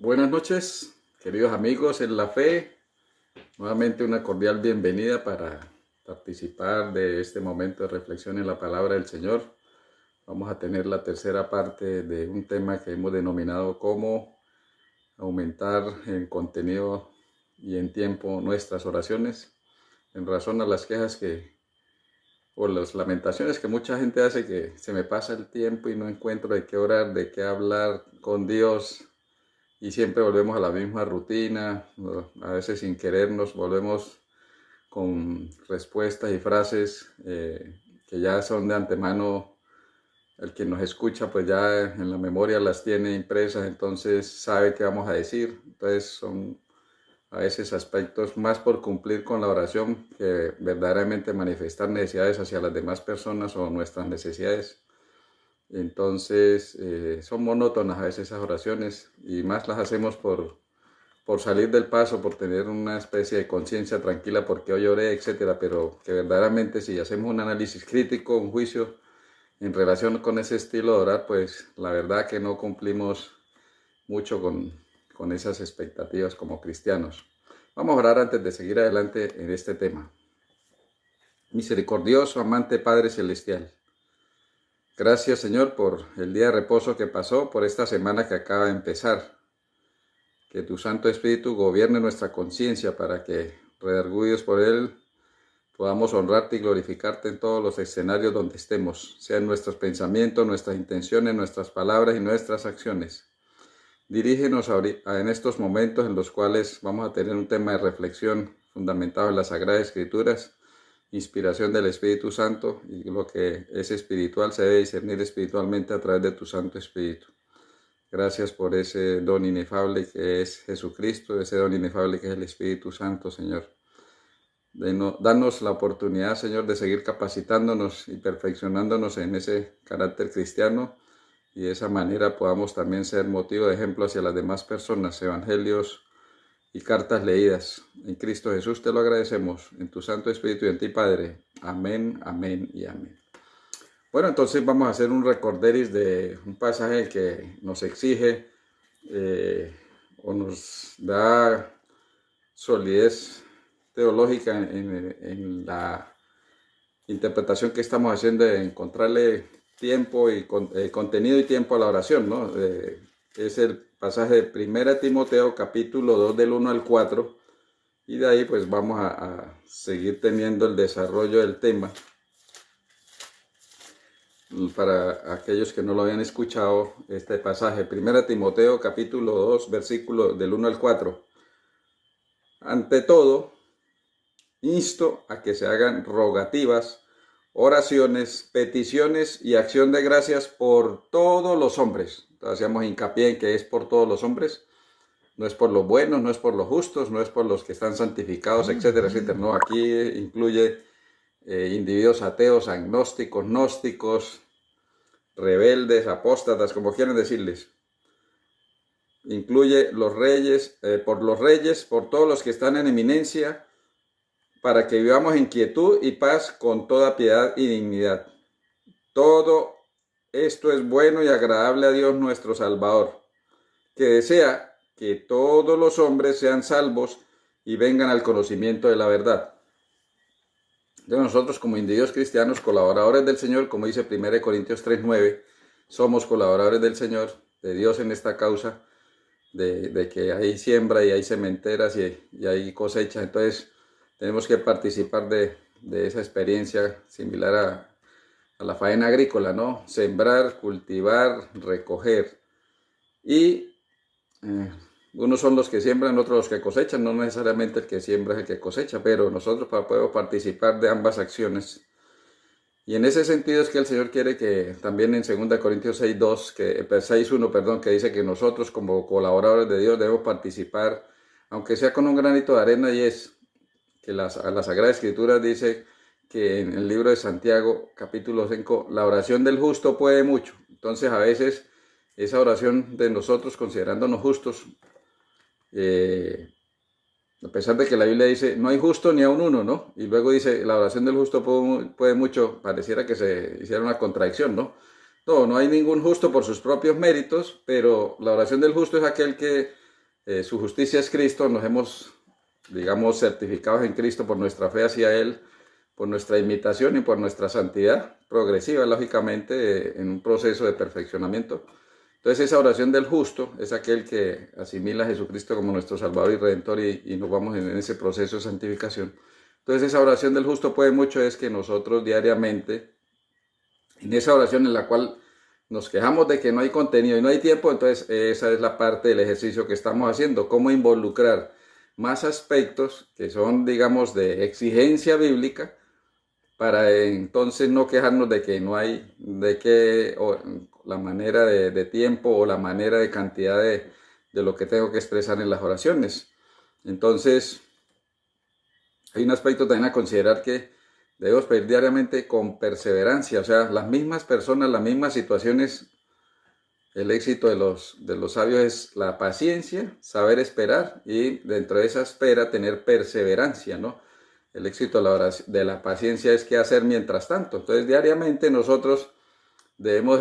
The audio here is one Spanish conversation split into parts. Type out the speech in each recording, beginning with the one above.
Buenas noches, queridos amigos en la fe. Nuevamente una cordial bienvenida para participar de este momento de reflexión en la palabra del Señor. Vamos a tener la tercera parte de un tema que hemos denominado cómo aumentar en contenido y en tiempo nuestras oraciones, en razón a las quejas o las lamentaciones que mucha gente hace, que se me pasa el tiempo y no encuentro de qué orar, de qué hablar con Dios. Y siempre volvemos a la misma rutina, ¿no? A veces sin querer nos volvemos con respuestas y frases que ya son de antemano. El que nos escucha pues ya en la memoria las tiene impresas, entonces sabe qué vamos a decir. Entonces son a veces aspectos más por cumplir con la oración que verdaderamente manifestar necesidades hacia las demás personas o nuestras necesidades. Entonces son monótonas a veces esas oraciones y más las hacemos por salir del paso, por tener una especie de conciencia tranquila porque hoy oré, etcétera, pero que verdaderamente si hacemos un análisis crítico, un juicio en relación con ese estilo de orar, pues la verdad que no cumplimos mucho con esas expectativas como cristianos. Vamos a orar antes de seguir adelante en este tema. Misericordioso, amante Padre Celestial, gracias Señor por el día de reposo que pasó, por esta semana que acaba de empezar. Que tu Santo Espíritu gobierne nuestra conciencia para que, redargüidos por Él, podamos honrarte y glorificarte en todos los escenarios donde estemos, sean nuestros pensamientos, nuestras intenciones, nuestras palabras y nuestras acciones. Dirígenos en estos momentos en los cuales vamos a tener un tema de reflexión fundamentado en las Sagradas Escrituras, inspiración del Espíritu Santo, y lo que es espiritual se debe discernir espiritualmente a través de tu Santo Espíritu. Gracias por ese don inefable que es Jesucristo, ese don inefable que es el Espíritu Santo, Señor. Danos la oportunidad, Señor, de seguir capacitándonos y perfeccionándonos en ese carácter cristiano y de esa manera podamos también ser motivo de ejemplo hacia las demás personas, evangelios y cartas leídas. En Cristo Jesús te lo agradecemos, en tu Santo Espíritu y en ti, Padre. Amén, amén y amén. Bueno, entonces vamos a hacer un recorderis de un pasaje que nos exige o nos da solidez teológica en la interpretación que estamos haciendo de encontrarle tiempo y contenido y tiempo a la oración, ¿no? Es el pasaje de 1 Timoteo capítulo 2 del 1 al 4 y de ahí pues vamos a seguir teniendo el desarrollo del tema. Para aquellos que no lo habían escuchado, este pasaje, 1 Timoteo capítulo 2, versículo del 1 al 4. Ante todo, insto a que se hagan rogativas, oraciones, peticiones y acción de gracias por todos los hombres. Entonces, hacíamos hincapié en que es por todos los hombres. No es por los buenos, no es por los justos, no es por los que están santificados, etcétera, etcétera. No, aquí incluye individuos ateos, agnósticos, gnósticos, rebeldes, apóstatas, como quieran decirles. Incluye los reyes, por todos los que están en eminencia, para que vivamos en quietud y paz con toda piedad y dignidad. Todo esto es bueno y agradable a Dios nuestro Salvador, que desea que todos los hombres sean salvos y vengan al conocimiento de la verdad. Entonces nosotros como individuos cristianos, colaboradores del Señor, como dice 1 Corintios 3:9, somos colaboradores del Señor, de Dios en esta causa, de que hay siembra y hay sementeras y hay cosechas. Entonces tenemos que participar de esa experiencia similar a la faena agrícola, ¿no? Sembrar, cultivar, recoger. Y unos son los que siembran, otros los que cosechan. No necesariamente el que siembra es el que cosecha, pero nosotros podemos participar de ambas acciones. Y en ese sentido es que el Señor quiere que también en 2 Corintios 6:1, que dice que nosotros como colaboradores de Dios debemos participar, aunque sea con un granito de arena, y es que la Sagrada Escritura dice que en el libro de Santiago, capítulo 5, la oración del justo puede mucho. Entonces a veces esa oración de nosotros, considerándonos justos, a pesar de que la Biblia dice, no hay justo ni aun uno, ¿no? Y luego dice, la oración del justo puede mucho, pareciera que se hiciera una contradicción, ¿no? No hay ningún justo por sus propios méritos, pero la oración del justo es aquel que su justicia es Cristo, nos hemos, digamos, certificados en Cristo por nuestra fe hacia Él, por nuestra imitación y por nuestra santidad progresiva, lógicamente, en un proceso de perfeccionamiento. Entonces esa oración del justo es aquel que asimila a Jesucristo como nuestro Salvador y Redentor y nos vamos en ese proceso de santificación. Entonces esa oración del justo puede mucho es que nosotros diariamente, en esa oración en la cual nos quejamos de que no hay contenido y no hay tiempo, entonces esa es la parte del ejercicio que estamos haciendo, cómo involucrar más aspectos que son, digamos, de exigencia bíblica, para entonces no quejarnos de que no hay, de que la manera de tiempo o la manera de cantidad de lo que tengo que expresar en las oraciones. Entonces, hay un aspecto también a considerar que debemos pedir diariamente con perseverancia, o sea, las mismas personas, las mismas situaciones. El éxito de los sabios es la paciencia, saber esperar y dentro de esa espera tener perseverancia, ¿no? El éxito de la paciencia es qué hacer mientras tanto. Entonces, diariamente nosotros debemos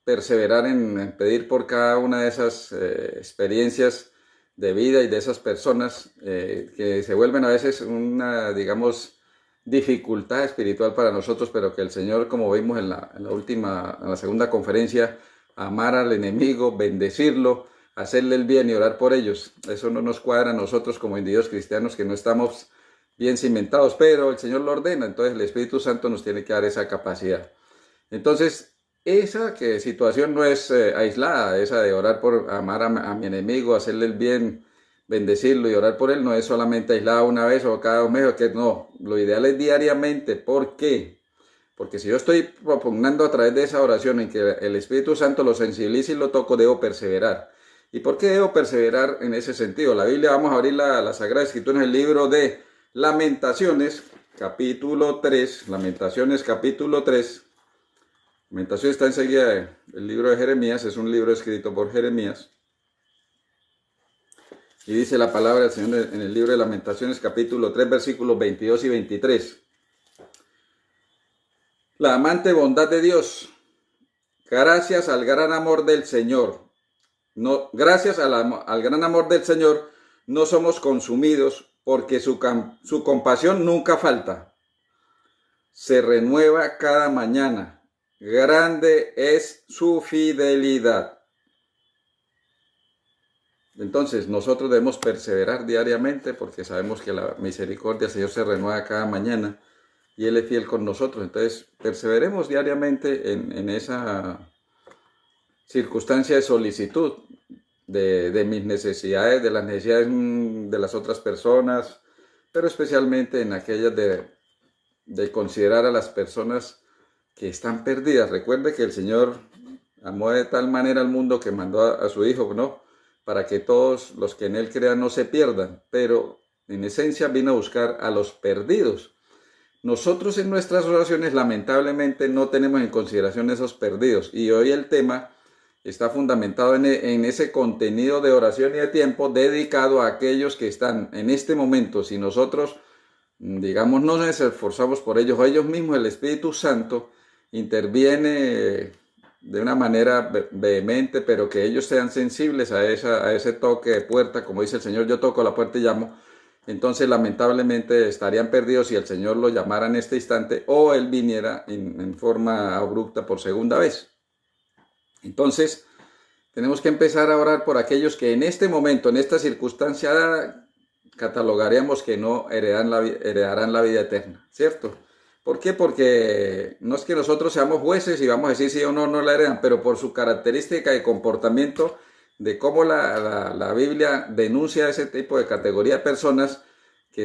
perseverar en pedir por cada una de esas experiencias de vida y de esas personas que se vuelven a veces una, digamos, dificultad espiritual para nosotros, pero que el Señor, como vimos en la segunda conferencia, amar al enemigo, bendecirlo, hacerle el bien y orar por ellos. Eso no nos cuadra a nosotros como individuos cristianos que no estamos bien cimentados, pero el Señor lo ordena, entonces el Espíritu Santo nos tiene que dar esa capacidad. Entonces, esa situación no es aislada, esa de orar por amar a mi enemigo, hacerle el bien, bendecirlo y orar por él, no es solamente aislada una vez o cada 2 meses, que no, lo ideal es diariamente. ¿Por qué? Porque si yo estoy propugnando a través de esa oración en que el Espíritu Santo lo sensibilice y lo toco, debo perseverar. ¿Y por qué debo perseverar en ese sentido? La Biblia, vamos a abrir la Sagrada Escritura en el libro de Lamentaciones, capítulo 3. Lamentaciones, capítulo 3. Lamentaciones está enseguida el libro de Jeremías, es un libro escrito por Jeremías. Y dice la palabra del Señor en el libro de Lamentaciones, capítulo 3, versículos 22 y 23. La amante bondad de Dios, gracias al gran amor del Señor. No, gracias al gran amor del Señor no somos consumidos porque su compasión nunca falta. Se renueva cada mañana. Grande es su fidelidad. Entonces nosotros debemos perseverar diariamente porque sabemos que la misericordia del Señor se renueva cada mañana y Él es fiel con nosotros. Entonces perseveremos diariamente en esa circunstancia de solicitud de mis necesidades, de las necesidades de las otras personas, pero especialmente en aquellas de considerar a las personas que están perdidas. Recuerde que el Señor amó de tal manera al mundo que mandó a su Hijo, ¿no?, para que todos los que en Él crean no se pierdan, pero en esencia vino a buscar a los perdidos. Nosotros en nuestras oraciones lamentablemente no tenemos en consideración esos perdidos, y hoy el tema está fundamentado en ese contenido de oración y de tiempo dedicado a aquellos que están en este momento. Si nosotros, digamos, no nos esforzamos por ellos, o ellos mismos, el Espíritu Santo interviene de una manera vehemente, pero que ellos sean sensibles a ese toque de puerta, como dice el Señor, yo toco la puerta y llamo. Entonces lamentablemente estarían perdidos si el Señor lo llamara en este instante o Él viniera en forma abrupta por segunda vez. Entonces tenemos que empezar a orar por aquellos que en este momento, en esta circunstancia, catalogaríamos que no heredarán la vida eterna, ¿cierto? ¿Por qué? Porque no es que nosotros seamos jueces y vamos a decir si o no la heredan, pero por su característica de comportamiento, de cómo la Biblia denuncia ese tipo de categoría de personas que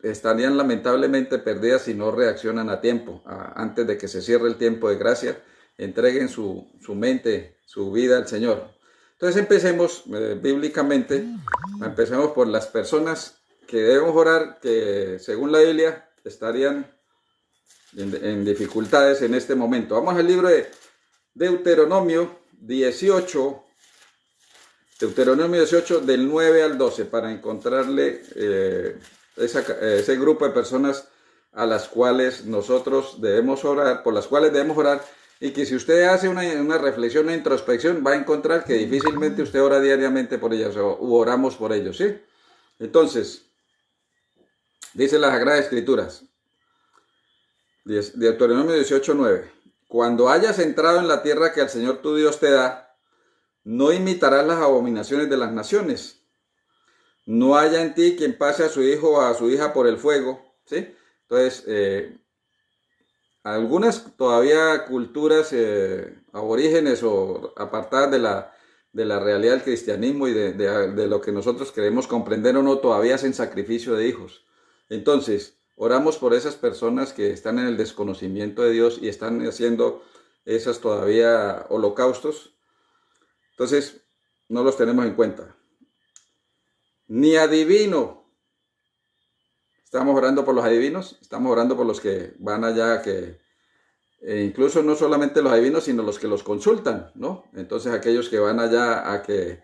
estarían lamentablemente perdidas si no reaccionan a tiempo, antes de que se cierre el tiempo de gracia, entreguen su mente, su vida al Señor. Entonces empecemos bíblicamente, empecemos por las personas que debemos orar, que según la Biblia estarían en dificultades en este momento. Vamos al libro de Deuteronomio 18, del 9 al 12, para encontrarle ese grupo de personas a las cuales nosotros debemos orar, por las cuales debemos orar, y que si usted hace una reflexión, una introspección, va a encontrar que difícilmente usted ora diariamente por ellas u oramos por ellos, ¿sí? Entonces, dice las Sagradas Escrituras, Deuteronomio 18:9, cuando hayas entrado en la tierra que el Señor tu Dios te da, no imitarás las abominaciones de las naciones. No haya en ti quien pase a su hijo o a su hija por el fuego, ¿sí? Entonces, algunas todavía culturas aborígenes o apartadas de la realidad del cristianismo y de lo que nosotros queremos comprender o no, todavía hacen sacrificio de hijos. Entonces, oramos por esas personas que están en el desconocimiento de Dios y están haciendo esas todavía holocaustos. Entonces, no los tenemos en cuenta. Ni adivino. Estamos orando por los adivinos, estamos orando por los que van allá, que incluso no solamente los adivinos, sino los que los consultan, ¿no? Entonces aquellos que van allá a que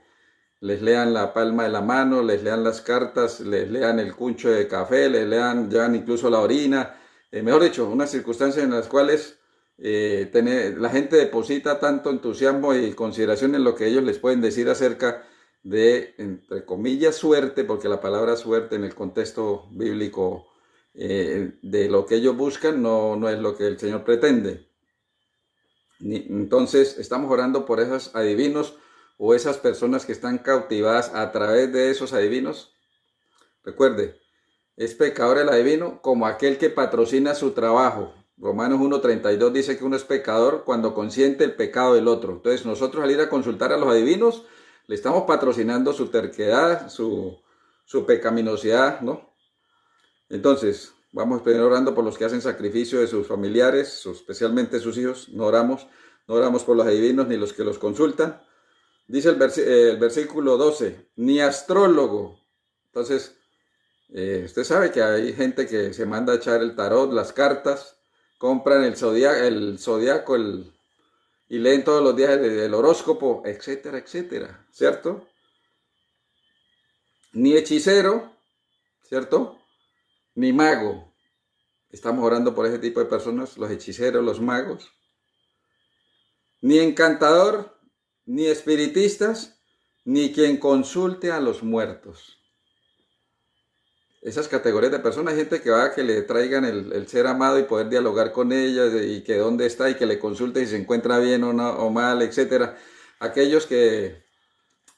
les lean la palma de la mano, les lean las cartas, les lean el cuncho de café, les lean incluso la orina, mejor dicho, unas circunstancias en las cuales la gente deposita tanto entusiasmo y consideración en lo que ellos les pueden decir acerca de, entre comillas, suerte, porque la palabra suerte en el contexto bíblico de lo que ellos buscan no es lo que el Señor pretende. Entonces estamos orando por esos adivinos o esas personas que están cautivadas a través de esos adivinos. Recuerde, es pecador el adivino como aquel que patrocina su trabajo. Romanos 1:32 dice que uno es pecador cuando consiente el pecado del otro. Entonces nosotros al ir a consultar a los adivinos, le estamos patrocinando su terquedad, su pecaminosidad, ¿no? Entonces, vamos primero orando por los que hacen sacrificio de sus familiares, especialmente sus hijos. No oramos por los adivinos ni los que los consultan. Dice el versículo 12, ni astrólogo. Entonces, usted sabe que hay gente que se manda a echar el tarot, las cartas, compran el zodiaco y leen todos los días el horóscopo, etcétera, etcétera, ¿cierto? Ni hechicero, ¿cierto? Ni mago. Estamos orando por ese tipo de personas, los hechiceros, los magos. Ni encantador, ni espiritistas, ni quien consulte a los muertos. Esas categorías de personas, hay gente que va a que le traigan el ser amado y poder dialogar con ella y que dónde está y que le consulte si se encuentra bien o, no, o mal, etc. Aquellos que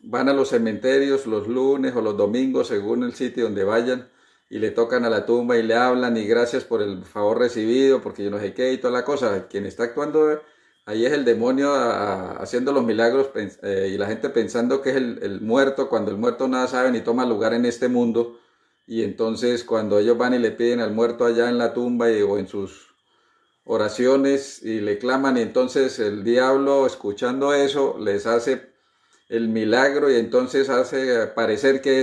van a los cementerios los lunes o los domingos según el sitio donde vayan y le tocan a la tumba y le hablan y gracias por el favor recibido porque yo no sé qué y toda la cosa. Quien está actuando ahí es el demonio haciendo los milagros y la gente pensando que es el muerto cuando el muerto nada sabe ni toma lugar en este mundo. Y entonces cuando ellos van y le piden al muerto allá en la tumba o en sus oraciones y le claman y entonces el diablo escuchando eso les hace el milagro y entonces hace parecer que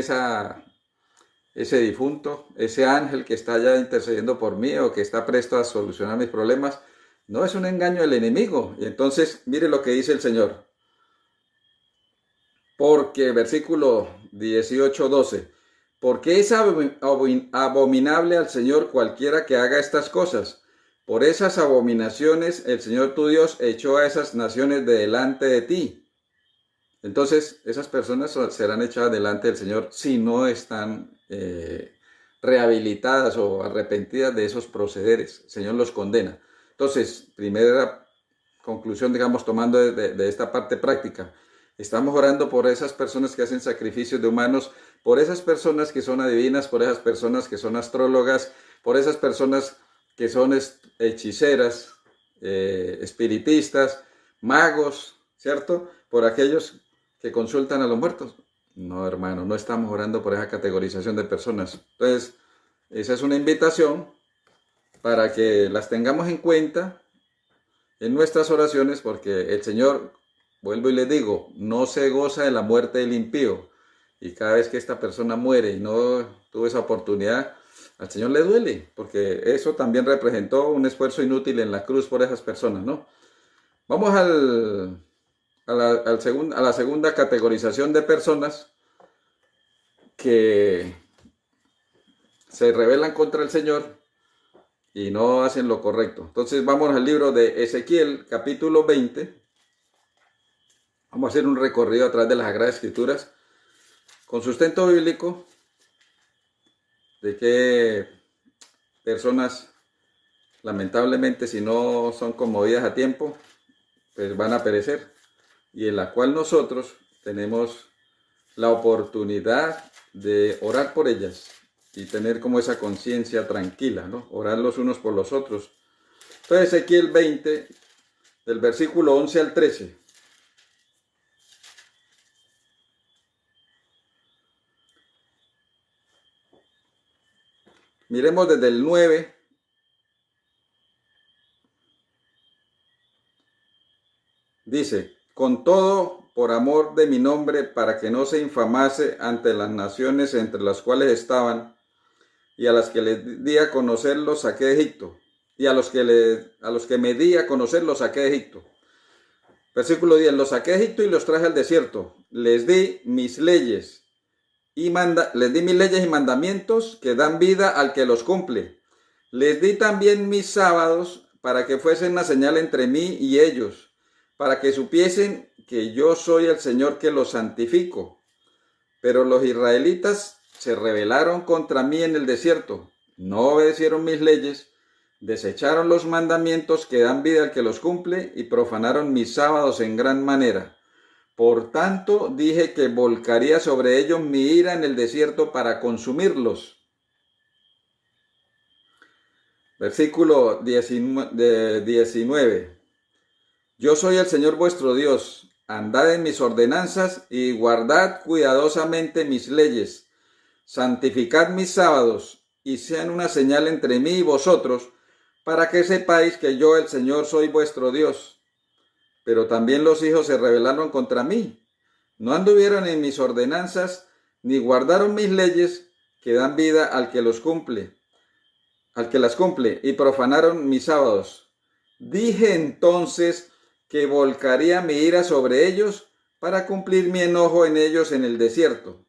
ese difunto, ese ángel que está allá intercediendo por mí o que está presto a solucionar mis problemas, no es un engaño del enemigo. Y entonces mire lo que dice el Señor. Porque, versículo 18-12, porque es abominable al Señor cualquiera que haga estas cosas. Por esas abominaciones el Señor tu Dios echó a esas naciones de delante de ti. Entonces, esas personas serán echadas delante del Señor si no están rehabilitadas o arrepentidas de esos procederes. El Señor los condena. Entonces, primera conclusión, digamos, tomando de esta parte práctica. Estamos orando por esas personas que hacen sacrificios de humanos, por esas personas que son adivinas, por esas personas que son astrólogas, por esas personas que son hechiceras, espiritistas, magos, ¿cierto? Por aquellos que consultan a los muertos. No, hermano, no estamos orando por esa categorización de personas. Entonces, esa es una invitación para que las tengamos en cuenta en nuestras oraciones, porque el Señor, vuelvo y les digo, no se goza de la muerte del impío. Y cada vez que esta persona muere y no tuvo esa oportunidad, al Señor le duele, porque eso también representó un esfuerzo inútil en la cruz por esas personas, ¿no? Vamos a la segunda categorización de personas que se rebelan contra el Señor y no hacen lo correcto. Entonces vamos al libro de Ezequiel, capítulo 20. Vamos a hacer un recorrido a través de las Sagradas Escrituras con sustento bíblico de qué personas, lamentablemente, si no son conmovidas a tiempo, pues van a perecer, y en la cual nosotros tenemos la oportunidad de orar por ellas y tener como esa conciencia tranquila, ¿no? Orar los unos por los otros. Entonces Ezequiel 20, del versículo 11 al 13. Miremos desde el 9. Dice: con todo, por amor de mi nombre, para que no se infamase ante las naciones entre las cuales estaban, y a las que les di a conocer los saqué de Egipto, y a los que me di a conocer los saqué de Egipto. Versículo 10: los saqué de Egipto y los traje al desierto. Les di mis leyes y mandamientos que dan vida al que los cumple. Les di también mis sábados para que fuesen una señal entre mí y ellos, para que supiesen que yo soy el Señor que los santifico. Pero los israelitas se rebelaron contra mí en el desierto, no obedecieron mis leyes, desecharon los mandamientos que dan vida al que los cumple y profanaron mis sábados en gran manera. Por tanto, dije que volcaría sobre ellos mi ira en el desierto para consumirlos. Versículo 19. Yo soy el Señor vuestro Dios. Andad en mis ordenanzas y guardad cuidadosamente mis leyes. Santificad mis sábados y sean una señal entre mí y vosotros, para que sepáis que yo, el Señor, soy vuestro Dios. Pero también los hijos se rebelaron contra mí. No anduvieron en mis ordenanzas, ni guardaron mis leyes que dan vida al que las cumple, y profanaron mis sábados. Dije entonces que volcaría mi ira sobre ellos para cumplir mi enojo en ellos en el desierto.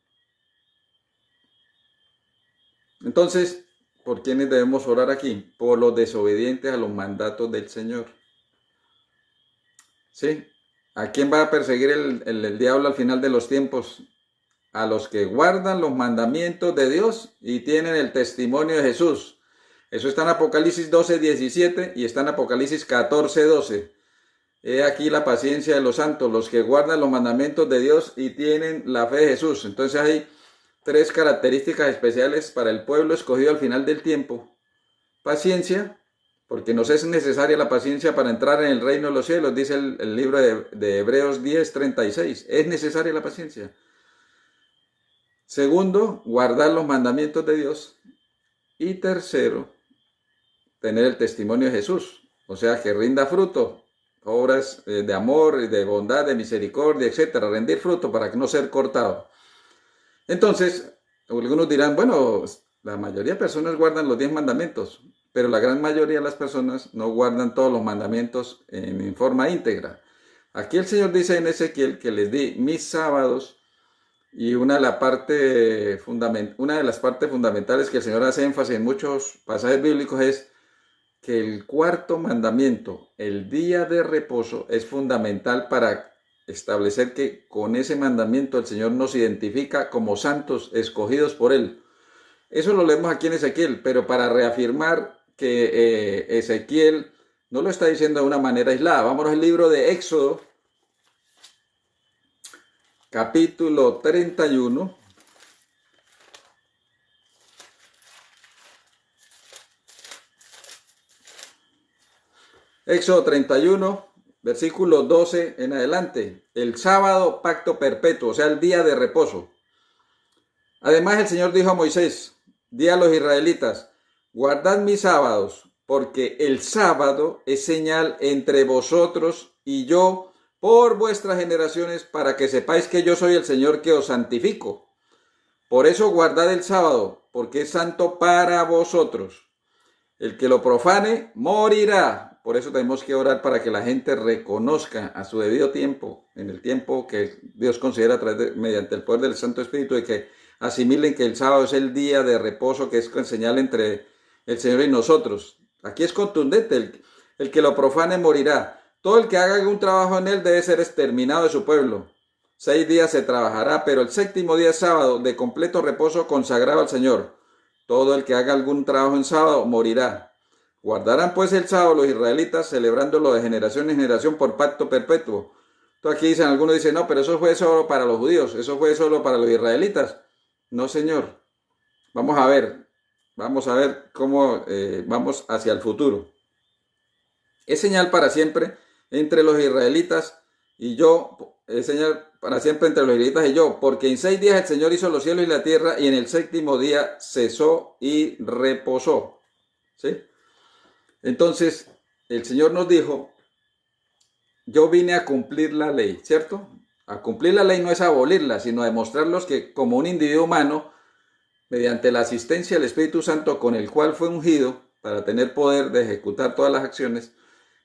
Entonces, ¿por quiénes debemos orar aquí? Por los desobedientes a los mandatos del Señor. ¿Sí? ¿A quién va a perseguir el diablo al final de los tiempos? A los que guardan los mandamientos de Dios y tienen el testimonio de Jesús. Eso está en Apocalipsis 12:17 y está en Apocalipsis 14:12. He aquí la paciencia de los santos, los que guardan los mandamientos de Dios y tienen la fe de Jesús. Entonces hay tres características especiales para el pueblo escogido al final del tiempo. Paciencia, porque nos es necesaria la paciencia para entrar en el reino de los cielos, dice el libro de Hebreos 10:36. Es necesaria la paciencia. Segundo, guardar los mandamientos de Dios. Y tercero, tener el testimonio de Jesús. O sea, que rinda fruto. Obras de amor, de bondad, de misericordia, etcétera. Rendir fruto para no ser cortado. Entonces, algunos dirán, bueno, la mayoría de personas guardan los 10 mandamientos, pero la gran mayoría de las personas no guardan todos los mandamientos en forma íntegra. Aquí el Señor dice en Ezequiel que les di mis sábados, y una de las partes fundamentales que el Señor hace énfasis en muchos pasajes bíblicos es que el cuarto mandamiento, el día de reposo, es fundamental para establecer que con ese mandamiento el Señor nos identifica como santos escogidos por Él. Eso lo leemos aquí en Ezequiel, pero para reafirmar que Ezequiel no lo está diciendo de una manera aislada. Vámonos al libro de Éxodo, capítulo 31. Éxodo 31, versículo 12 en adelante. El sábado, pacto perpetuo, o sea, el día de reposo. Además, el Señor dijo a Moisés: di a los israelitas, guardad mis sábados, porque el sábado es señal entre vosotros y yo por vuestras generaciones, para que sepáis que yo soy el Señor que os santifico. Por eso guardad el sábado, porque es santo para vosotros. El que lo profane morirá. Por eso tenemos que orar para que la gente reconozca a su debido tiempo, en el tiempo que Dios considera mediante el poder del Santo Espíritu, y que asimilen que el sábado es el día de reposo, que es señal entre el Señor y nosotros. Aquí es contundente, el que lo profane morirá. Todo el que haga algún trabajo en él debe ser exterminado de su pueblo. 6 días se trabajará, pero el séptimo día es sábado, de completo reposo consagrado al Señor. Todo el que haga algún trabajo en sábado morirá. Guardarán pues el sábado los israelitas, celebrándolo de generación en generación por pacto perpetuo. Entonces aquí dicen, algunos dicen, no, pero eso fue solo para los judíos, eso fue solo para los israelitas. No, Señor. Vamos a ver cómo vamos hacia el futuro. Es señal para siempre entre los israelitas y yo, es señal para siempre entre los israelitas y yo, porque en 6 días el Señor hizo los cielos y la tierra y en el séptimo día cesó y reposó. ¿Sí? Entonces, el Señor nos dijo, yo vine a cumplir la ley, ¿cierto? A cumplir la ley no es abolirla, sino a demostrarlos que como un individuo humano, mediante la asistencia del Espíritu Santo con el cual fue ungido para tener poder de ejecutar todas las acciones,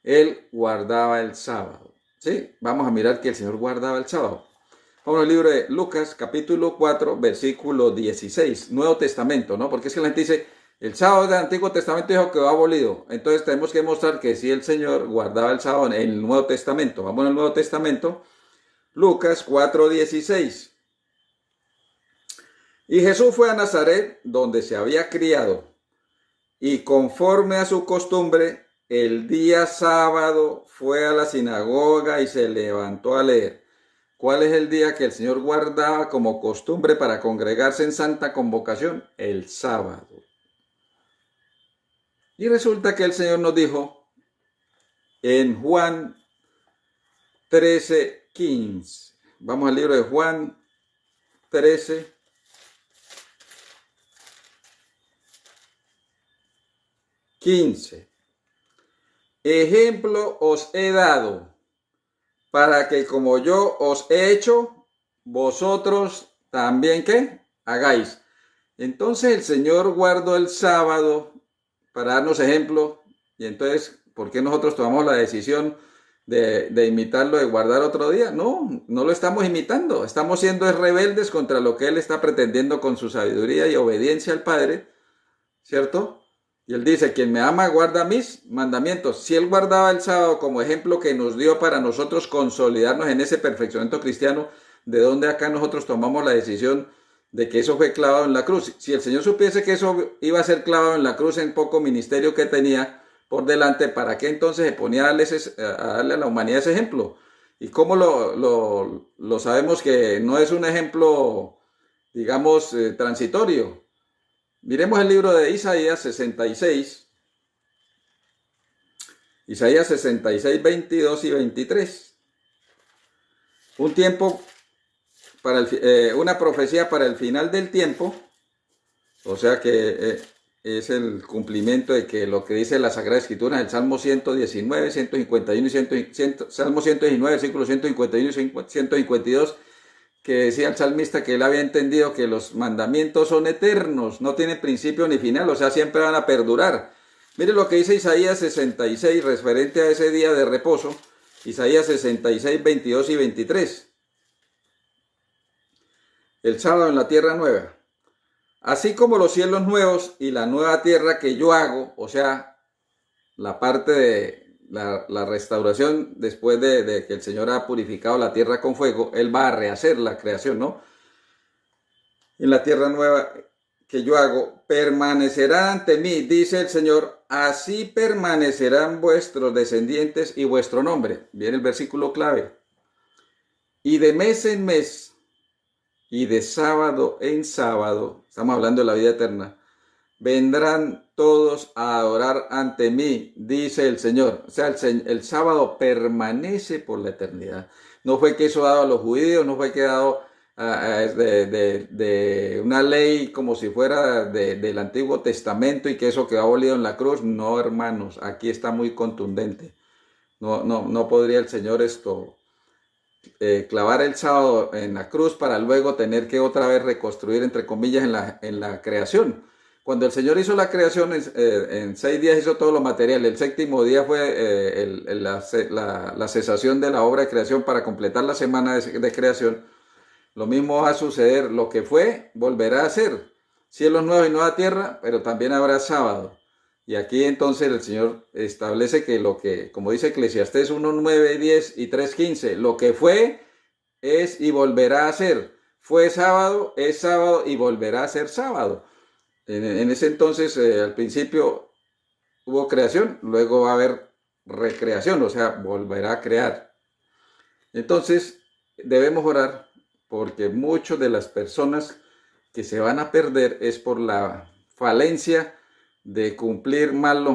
Él guardaba el sábado. ¿Sí? Vamos a mirar que el Señor guardaba el sábado. Vamos al libro de Lucas, capítulo 4, versículo 16, Nuevo Testamento, ¿no? Porque es que la gente dice, el sábado del Antiguo Testamento dijo que va abolido. Entonces tenemos que demostrar que sí el Señor guardaba el sábado en el Nuevo Testamento. Vamos al Nuevo Testamento, Lucas 4, 16. Y Jesús fue a Nazaret, donde se había criado, y conforme a su costumbre, el día sábado fue a la sinagoga y se levantó a leer. ¿Cuál es el día que el Señor guardaba como costumbre para congregarse en santa convocación? El sábado. Y resulta que el Señor nos dijo en Juan 13, 15. Vamos al libro de Juan 13, 15. Ejemplo os he dado, para que como yo os he hecho, vosotros también, ¿qué? Hagáis. Entonces el Señor guardó el sábado para darnos ejemplo, y entonces, ¿por qué nosotros tomamos la decisión de imitarlo, de guardar otro día? No, no lo estamos imitando, estamos siendo rebeldes contra lo que Él está pretendiendo con su sabiduría y obediencia al Padre, ¿cierto? Y Él dice, quien me ama guarda mis mandamientos. Si Él guardaba el sábado como ejemplo que nos dio para nosotros consolidarnos en ese perfeccionamiento cristiano, ¿de dónde acá nosotros tomamos la decisión de que eso fue clavado en la cruz? Si el Señor supiese que eso iba a ser clavado en la cruz en poco ministerio que tenía por delante, ¿para qué entonces se ponía a darle a la humanidad ese ejemplo? ¿Y cómo lo sabemos que no es un ejemplo, digamos, transitorio? Miremos el libro de Isaías 66, Isaías 66, 22 y 23. Un tiempo una profecía para el final del tiempo, o sea que es el cumplimiento de que lo que dice la Sagrada Escritura en el Salmo 119, 151 y Salmo 119, versículos 151 y 152, que decía el salmista que él había entendido que los mandamientos son eternos, no tienen principio ni final, o sea, siempre van a perdurar. Mire lo que dice Isaías 66 referente a ese día de reposo, Isaías 66, 22 y 23. El sábado en la tierra nueva. Así como los cielos nuevos y la nueva tierra que yo hago, o sea, la parte de la restauración después de que el Señor ha purificado la tierra con fuego, Él va a rehacer la creación, ¿no? En la tierra nueva que yo hago, permanecerá ante mí, dice el Señor, así permanecerán vuestros descendientes y vuestro nombre. Viene el versículo clave. Y de mes en mes, y de sábado en sábado, estamos hablando de la vida eterna, vendrán todos a adorar ante mí, dice el Señor. O sea, el sábado permanece por la eternidad. No fue que eso dado a los judíos, no fue que dado de una ley como si fuera del Antiguo Testamento y que eso quedó abolido en la cruz. No, hermanos, aquí está muy contundente. No podría el Señor clavar el sábado en la cruz para luego tener que otra vez reconstruir, entre comillas, en la creación. Cuando el Señor hizo la creación, en 6 días hizo todo lo material. El séptimo día fue la cesación de la obra de creación para completar la semana de creación. Lo mismo va a suceder. Lo que fue, volverá a ser. Cielos nuevos y nueva tierra, pero también habrá sábado. Y aquí entonces el Señor establece que lo que, como dice Eclesiastés 1:9, 10 y 3:15, lo que fue es y volverá a ser. Fue sábado, es sábado y volverá a ser sábado. En ese entonces, al principio hubo creación, luego va a haber recreación, o sea, volverá a crear. Entonces, debemos orar porque muchas de las personas que se van a perder es por la falencia de cumplir mal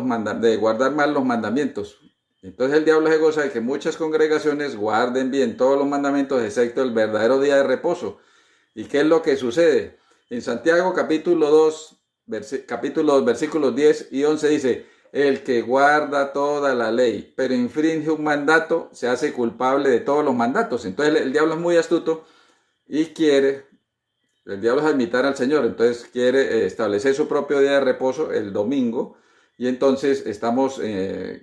de guardar mal los mandamientos. Entonces el diablo se goza de que muchas congregaciones guarden bien todos los mandamientos excepto el verdadero día de reposo. ¿Y qué es lo que sucede? En Santiago capítulo 2, versículos 10 y 11 dice: el que guarda toda la ley, pero infringe un mandato, se hace culpable de todos los mandatos. Entonces el diablo es muy astuto y el diablo es imitar al Señor, entonces quiere establecer su propio día de reposo, el domingo, y entonces estamos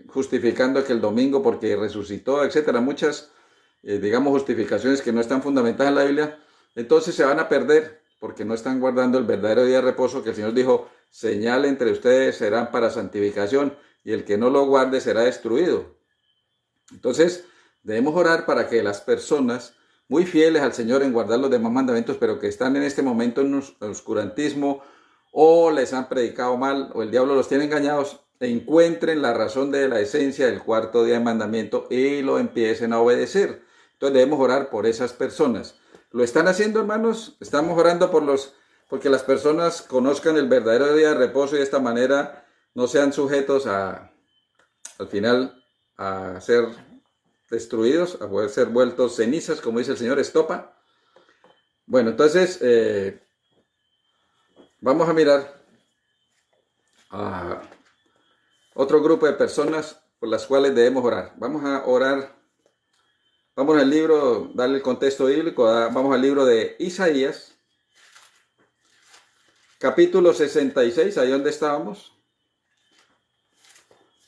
justificando que el domingo porque resucitó, etcétera, muchas, digamos, justificaciones que no están fundamentadas en la Biblia, entonces se van a perder porque no están guardando el verdadero día de reposo que el Señor dijo: señal entre ustedes serán para santificación, y el que no lo guarde será destruido. Entonces debemos orar para que las personas muy fieles al Señor en guardar los demás mandamientos, pero que están en este momento en un oscurantismo, o les han predicado mal, o el diablo los tiene engañados, encuentren la razón de la esencia del cuarto día de mandamiento y lo empiecen a obedecer. Entonces debemos orar por esas personas. ¿Lo están haciendo, hermanos? Estamos orando porque las personas conozcan el verdadero día de reposo y de esta manera no sean sujetos al final a ser destruidos, a poder ser vueltos cenizas, como dice el Señor, estopa. Bueno, entonces vamos a mirar a otro grupo de personas por las cuales debemos orar. Vamos a orar, vamos al libro, darle el contexto bíblico, vamos al libro de Isaías, capítulo 66, ahí donde estábamos.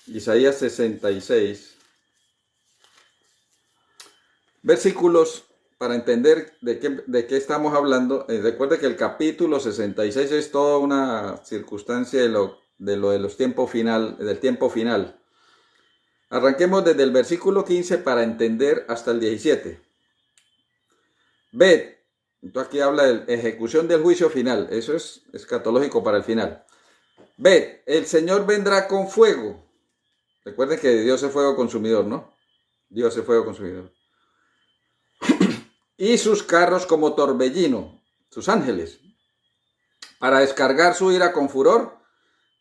Isaías 66. Versículos para entender de qué estamos hablando. Recuerde que el capítulo 66 es toda una circunstancia de los tiempos del tiempo final. Arranquemos desde el versículo 15 para entender hasta el 17. Ved, entonces aquí habla de ejecución del juicio final, eso es escatológico para el final. Ved, el Señor vendrá con fuego. Recuerden que Dios es fuego consumidor, ¿no? Dios es fuego consumidor. Y sus carros como torbellino, sus ángeles, para descargar su ira con furor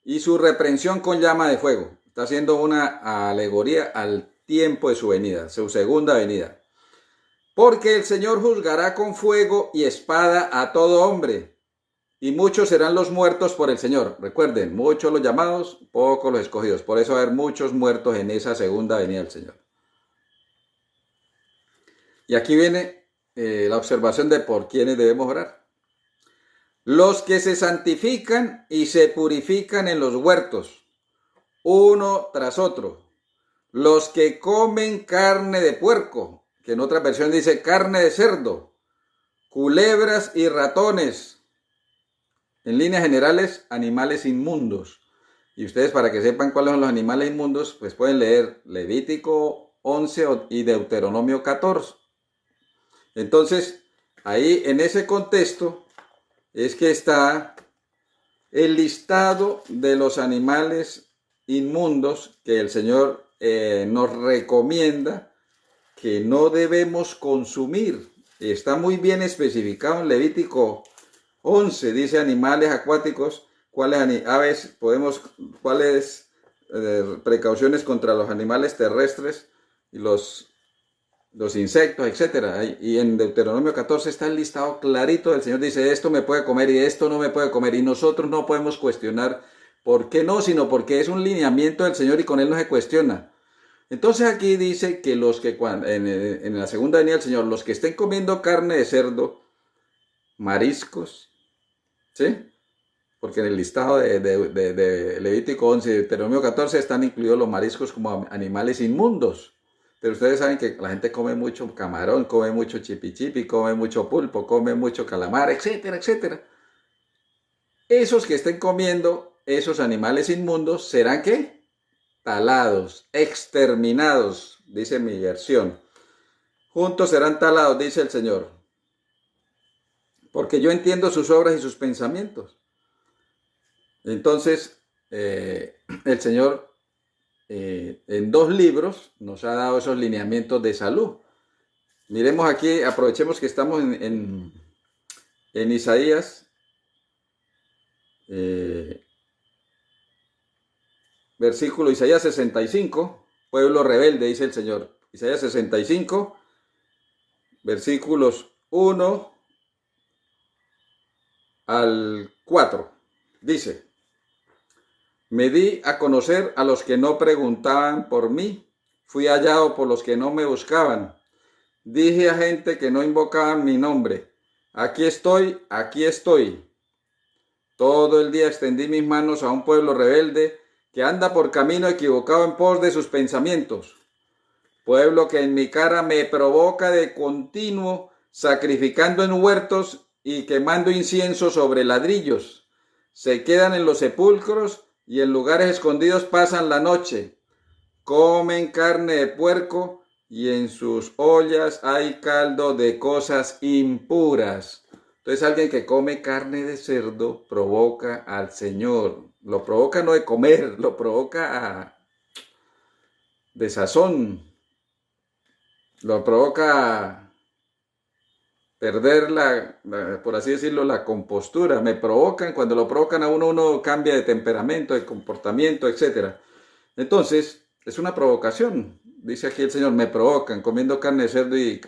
y su reprensión con llama de fuego. Está haciendo una alegoría al tiempo de su venida, su segunda venida. Porque el Señor juzgará con fuego y espada a todo hombre, y muchos serán los muertos por el Señor. Recuerden, muchos los llamados, pocos los escogidos. Por eso va a haber muchos muertos en esa segunda venida del Señor. Y aquí viene la observación de por quiénes debemos orar. Los que se santifican y se purifican en los huertos, uno tras otro. Los que comen carne de puerco, que en otra versión dice carne de cerdo, culebras y ratones. En líneas generales, animales inmundos. Y ustedes, para que sepan cuáles son los animales inmundos, pues pueden leer Levítico 11 y Deuteronomio 14. Entonces, ahí en ese contexto es que está el listado de los animales inmundos que el Señor nos recomienda que no debemos consumir. Está muy bien especificado en Levítico 11, dice animales acuáticos, cuáles precauciones contra los animales terrestres y los insectos, etcétera. Y en Deuteronomio 14 está el listado clarito. El Señor dice: esto me puede comer y esto no me puede comer. Y nosotros no podemos cuestionar por qué no, sino porque es un lineamiento del Señor y con Él no se cuestiona. Entonces aquí dice que en la segunda venida del Señor, los que estén comiendo carne de cerdo, mariscos, ¿sí? Porque en el listado de Levítico 11 y Deuteronomio 14 están incluidos los mariscos como animales inmundos. Pero ustedes saben que la gente come mucho camarón, come mucho chipichipi, come mucho pulpo, come mucho calamar, etcétera, etcétera. Esos que estén comiendo esos animales inmundos serán ¿qué? Talados, exterminados, dice mi versión. Juntos serán talados, dice el Señor, porque yo entiendo sus obras y sus pensamientos. Entonces, el Señor en 2 libros nos ha dado esos lineamientos de salud. Miremos aquí, aprovechemos que estamos en Isaías, versículo Isaías 65, pueblo rebelde, dice el Señor. Isaías 65, versículos 1 al 4. Dice: me di a conocer a los que no preguntaban por mí, fui hallado por los que no me buscaban. Dije a gente que no invocaban mi nombre: aquí estoy, aquí estoy. Todo el día extendí mis manos a un pueblo rebelde que anda por camino equivocado en pos de sus pensamientos. Pueblo que en mi cara me provoca de continuo, sacrificando en huertos y quemando incienso sobre ladrillos. Se quedan en los sepulcros y en lugares escondidos pasan la noche. Comen carne de puerco y en sus ollas hay caldo de cosas impuras. Entonces alguien que come carne de cerdo provoca al Señor. Lo provoca no de comer, lo provoca a desazón. Lo provoca a perder por así decirlo, la compostura. Me provocan, cuando lo provocan a uno cambia de temperamento, de comportamiento, etc. Entonces, es una provocación. Dice aquí el Señor: me provocan comiendo carne de cerdo y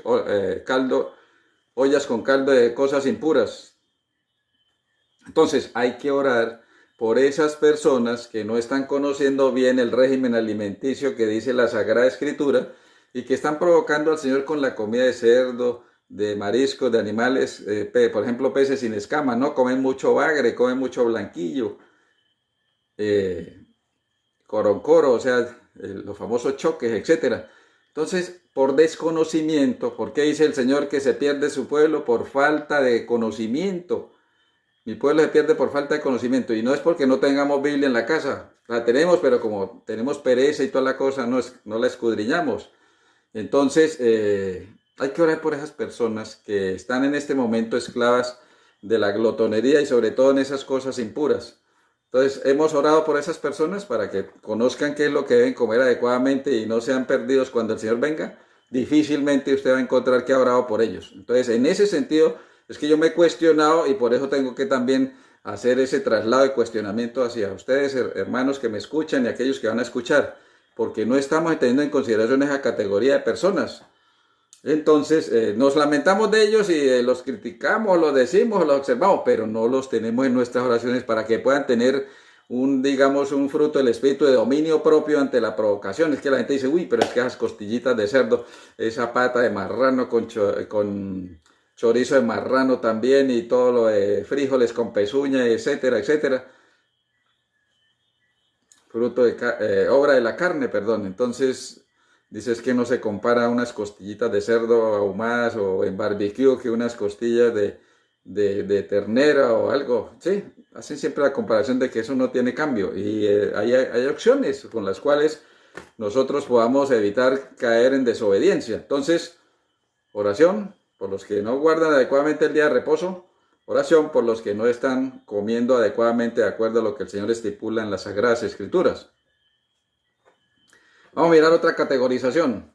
ollas con caldo de cosas impuras. Entonces, hay que orar por esas personas que no están conociendo bien el régimen alimenticio que dice la Sagrada Escritura y que están provocando al Señor con la comida de cerdo, de mariscos, de animales, por ejemplo, peces sin escamas, ¿no? Comen mucho bagre, comen mucho blanquillo, coroncoro, o sea, los famosos choques, etcétera. Entonces, por desconocimiento, ¿por qué dice el Señor que se pierde su pueblo? Por falta de conocimiento. Mi pueblo se pierde por falta de conocimiento, y no es porque no tengamos Biblia en la casa, la tenemos, pero como tenemos pereza y toda la cosa, no la escudriñamos. Entonces, hay que orar por esas personas que están en este momento esclavas de la glotonería y sobre todo en esas cosas impuras. Entonces, hemos orado por esas personas para que conozcan qué es lo que deben comer adecuadamente y no sean perdidos cuando el Señor venga. Difícilmente usted va a encontrar que ha orado por ellos. Entonces, en ese sentido, es que yo me he cuestionado y por eso tengo que también hacer ese traslado de cuestionamiento hacia ustedes, hermanos que me escuchan y aquellos que van a escuchar, porque no estamos teniendo en consideración esa categoría de personas. Entonces, nos lamentamos de ellos y los criticamos, los decimos, los observamos, pero no los tenemos en nuestras oraciones para que puedan tener digamos, un fruto del espíritu de dominio propio ante la provocación. Es que la gente dice: uy, pero es que esas costillitas de cerdo, esa pata de marrano con chorizo de marrano también, y todo lo de frijoles con pezuña, etcétera, etcétera. Fruto de obra de la carne, perdón. Entonces, dices que no se compara unas costillitas de cerdo ahumadas o en barbecue que unas costillas de ternera o algo. Sí, hacen siempre la comparación de que eso no tiene cambio. Y hay opciones con las cuales nosotros podamos evitar caer en desobediencia. Entonces, oración por los que no guardan adecuadamente el día de reposo. Oración por los que no están comiendo adecuadamente de acuerdo a lo que el Señor estipula en las Sagradas Escrituras. Vamos a mirar otra categorización.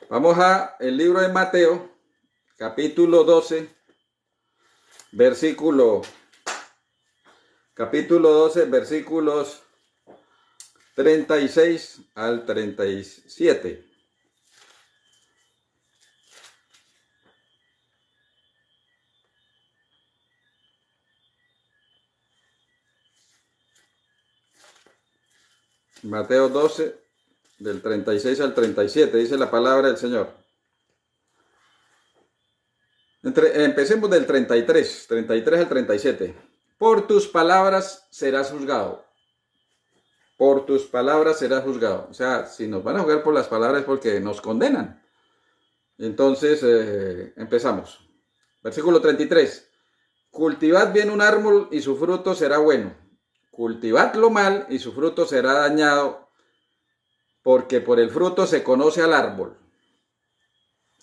Vamos a el libro de Mateo, capítulo 12, capítulo 12, versículos 36 al 37. Mateo 12, del 36 al 37, dice la palabra del Señor. Empecemos del 33 al 37. Por tus palabras serás juzgado. Por tus palabras serás juzgado. O sea, si nos van a juzgar por las palabras es porque nos condenan. Entonces, empezamos. Versículo 33. cultivad bien un árbol y su fruto será bueno. Cultivadlo mal y su fruto será dañado, porque por el fruto se conoce al árbol.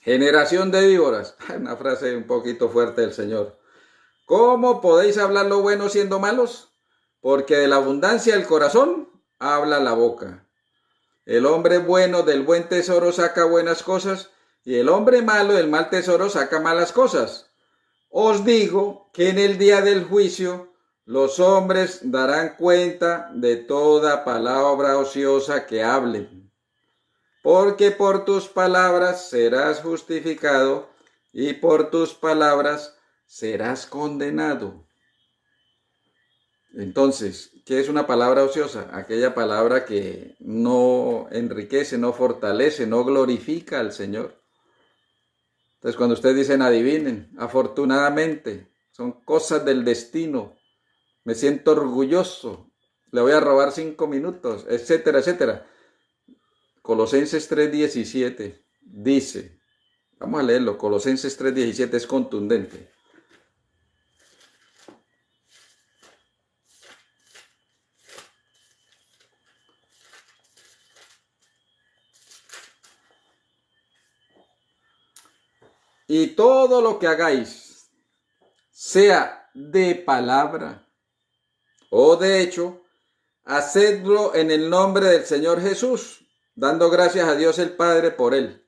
Generación de víboras. Una frase un poquito fuerte del Señor. ¿Cómo podéis hablar lo bueno siendo malos? Porque de la abundancia del corazón habla la boca. El hombre bueno del buen tesoro saca buenas cosas, y el hombre malo del mal tesoro saca malas cosas. Os digo que en el día del juicio los hombres darán cuenta de toda palabra ociosa que hablen. Porque por tus palabras serás justificado y por tus palabras serás condenado. Entonces, ¿qué es una palabra ociosa? Aquella palabra que no enriquece, no fortalece, no glorifica al Señor. Entonces, cuando ustedes dicen adivinen, afortunadamente, son cosas del destino, me siento orgulloso, le voy a robar 5 minutos, etcétera, etcétera. Colosenses 3:17 dice, vamos a leerlo, Colosenses 3:17 es contundente. Y todo lo que hagáis, sea de palabra o de hecho, hacedlo en el nombre del Señor Jesús, dando gracias a Dios el Padre por él.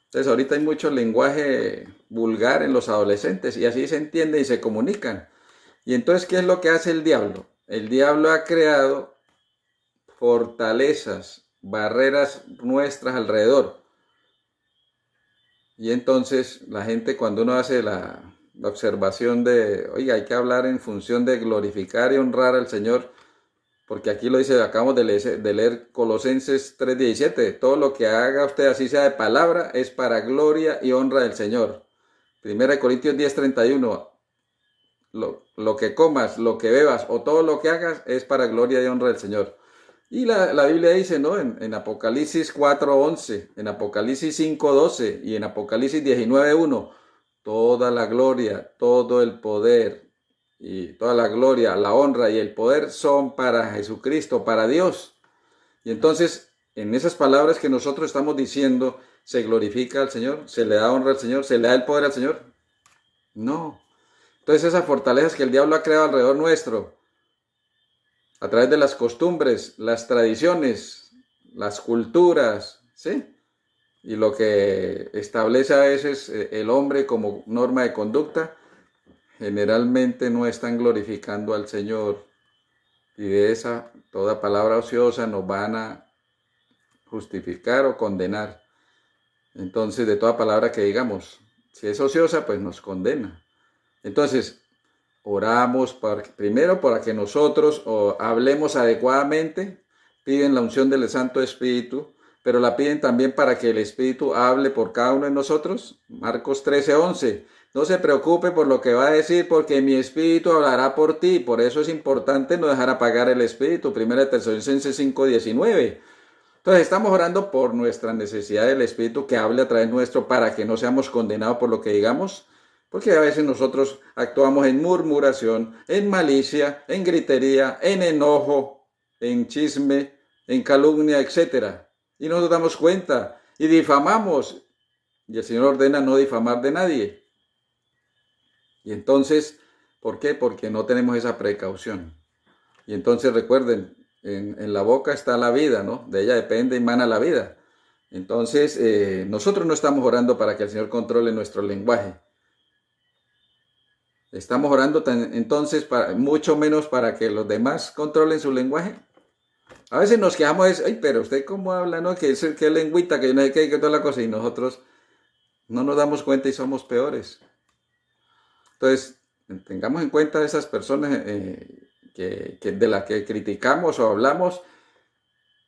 Entonces ahorita hay mucho lenguaje vulgar en los adolescentes y así se entiende y se comunican. Y entonces, ¿qué es lo que hace el diablo? El diablo ha creado fortalezas, barreras nuestras alrededor. Y entonces la gente, cuando uno hace la observación de, oiga, hay que hablar en función de glorificar y honrar al Señor, porque aquí lo dice, acabamos de leer Colosenses 3:17, todo lo que haga usted, así sea de palabra, es para gloria y honra del Señor. 1 Corintios 10:31, lo que comas, lo que bebas o todo lo que hagas es para gloria y honra del Señor. Y la Biblia dice, ¿no? En Apocalipsis 4:11, en Apocalipsis 5:12 y en Apocalipsis 19:1, toda la gloria, todo el poder y toda la gloria, la honra y el poder son para Jesucristo, para Dios. Y entonces, en esas palabras que nosotros estamos diciendo, ¿se glorifica al Señor? ¿Se le da honra al Señor? ¿Se le da el poder al Señor? No. Entonces esas fortalezas que el diablo ha creado alrededor nuestro, a través de las costumbres, las tradiciones, las culturas, ¿sí? Y lo que establece a veces el hombre como norma de conducta, generalmente no están glorificando al Señor. Y de esa, toda palabra ociosa nos van a justificar o condenar. Entonces, de toda palabra que digamos, si es ociosa, pues nos condena. Entonces, oramos primero para que nosotros hablemos adecuadamente, piden la unción del Santo Espíritu, pero la piden también para que el Espíritu hable por cada uno de nosotros. Marcos 13:11, no se preocupe por lo que va a decir, porque mi Espíritu hablará por ti. Por eso es importante no dejar apagar el Espíritu. 1 Tesalonicenses 5:19. Entonces estamos orando por nuestra necesidad del Espíritu que hable a través nuestro para que no seamos condenados por lo que digamos. Porque a veces nosotros actuamos en murmuración, en malicia, en gritería, en enojo, en chisme, en calumnia, etc. Y no nos damos cuenta y difamamos. Y el Señor ordena no difamar de nadie. Y entonces, ¿por qué? Porque no tenemos esa precaución. Y entonces recuerden, en la boca está la vida, ¿no? De ella depende y mana la vida. Entonces, nosotros no estamos orando para que el Señor controle nuestro lenguaje. Estamos orando entonces mucho menos para que los demás controlen su lenguaje. A veces nos quejamos de, ay, pero usted cómo habla, ¿no? Que lengüita, que no sé qué, que toda la cosa, y nosotros no nos damos cuenta y somos peores. Entonces, tengamos en cuenta esas personas de las que criticamos o hablamos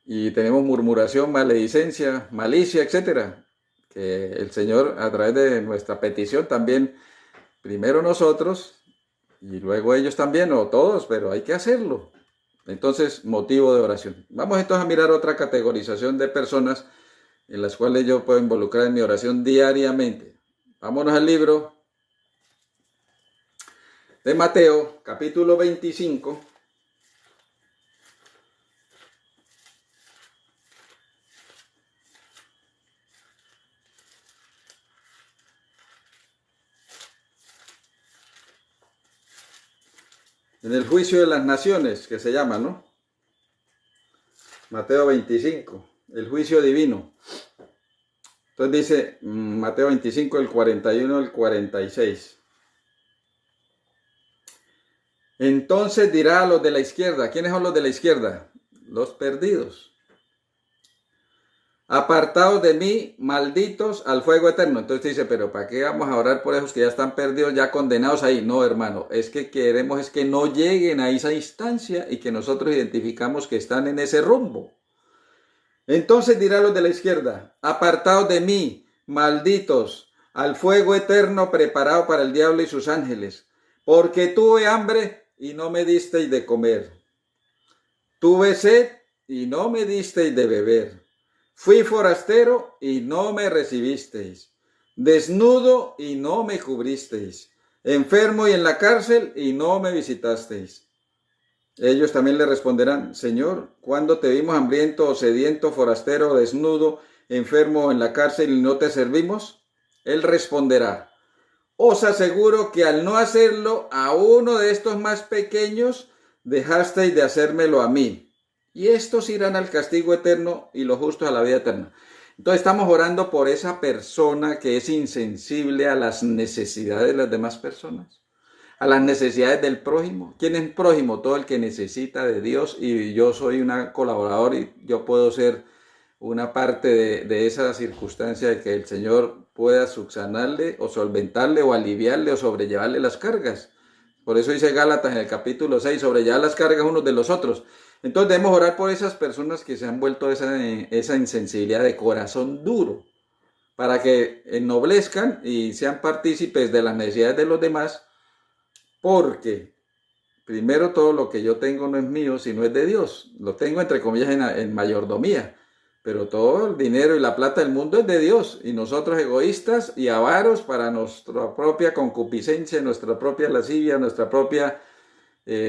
y tenemos murmuración, maledicencia, malicia, etcétera. Que el Señor, a través de nuestra petición, también, primero nosotros y luego ellos también, o todos, pero hay que hacerlo. Entonces, motivo de oración. Vamos entonces a mirar otra categorización de personas en las cuales yo puedo involucrar en mi oración diariamente. Vámonos al libro de Mateo, capítulo 25. En el juicio de las naciones, que se llama, ¿no? Mateo 25, el juicio divino. Entonces dice Mateo 25, el 41 al 46. Entonces dirá a los de la izquierda. ¿Quiénes son los de la izquierda? Los perdidos. Apartados de mí, malditos al fuego eterno. Entonces dice, pero ¿para qué vamos a orar por esos que ya están perdidos, ya condenados ahí? No, hermano, es que queremos es que no lleguen a esa instancia y que nosotros identificamos que están en ese rumbo. Entonces dirá a los de la izquierda, apartados de mí, malditos, al fuego eterno preparado para el diablo y sus ángeles, porque tuve hambre y no me disteis de comer. Tuve sed y no me disteis de beber. Fui forastero y no me recibisteis. Desnudo y no me cubristeis. Enfermo y en la cárcel y no me visitasteis. Ellos también le responderán, Señor, ¿cuándo te vimos hambriento o sediento, forastero, desnudo, enfermo o en la cárcel y no te servimos? Él responderá, os aseguro que al no hacerlo a uno de estos más pequeños, dejasteis de hacérmelo a mí. Y estos irán al castigo eterno y los justos a la vida eterna. Entonces estamos orando por esa persona que es insensible a las necesidades de las demás personas, a las necesidades del prójimo. ¿Quién es prójimo? Todo el que necesita de Dios, y yo soy una colaboradora y yo puedo ser una parte de esa circunstancia de que el Señor pueda subsanarle o solventarle o aliviarle o sobrellevarle las cargas. Por eso dice Gálatas en el capítulo 6, sobrellevar las cargas unos de los otros. Entonces debemos orar por esas personas que se han vuelto esa insensibilidad de corazón duro, para que ennoblezcan y sean partícipes de las necesidades de los demás, porque primero todo lo que yo tengo no es mío, sino es de Dios. Lo tengo entre comillas en mayordomía, pero todo el dinero y la plata del mundo es de Dios, y nosotros egoístas y avaros para nuestra propia concupiscencia, nuestra propia lascivia, nuestra propia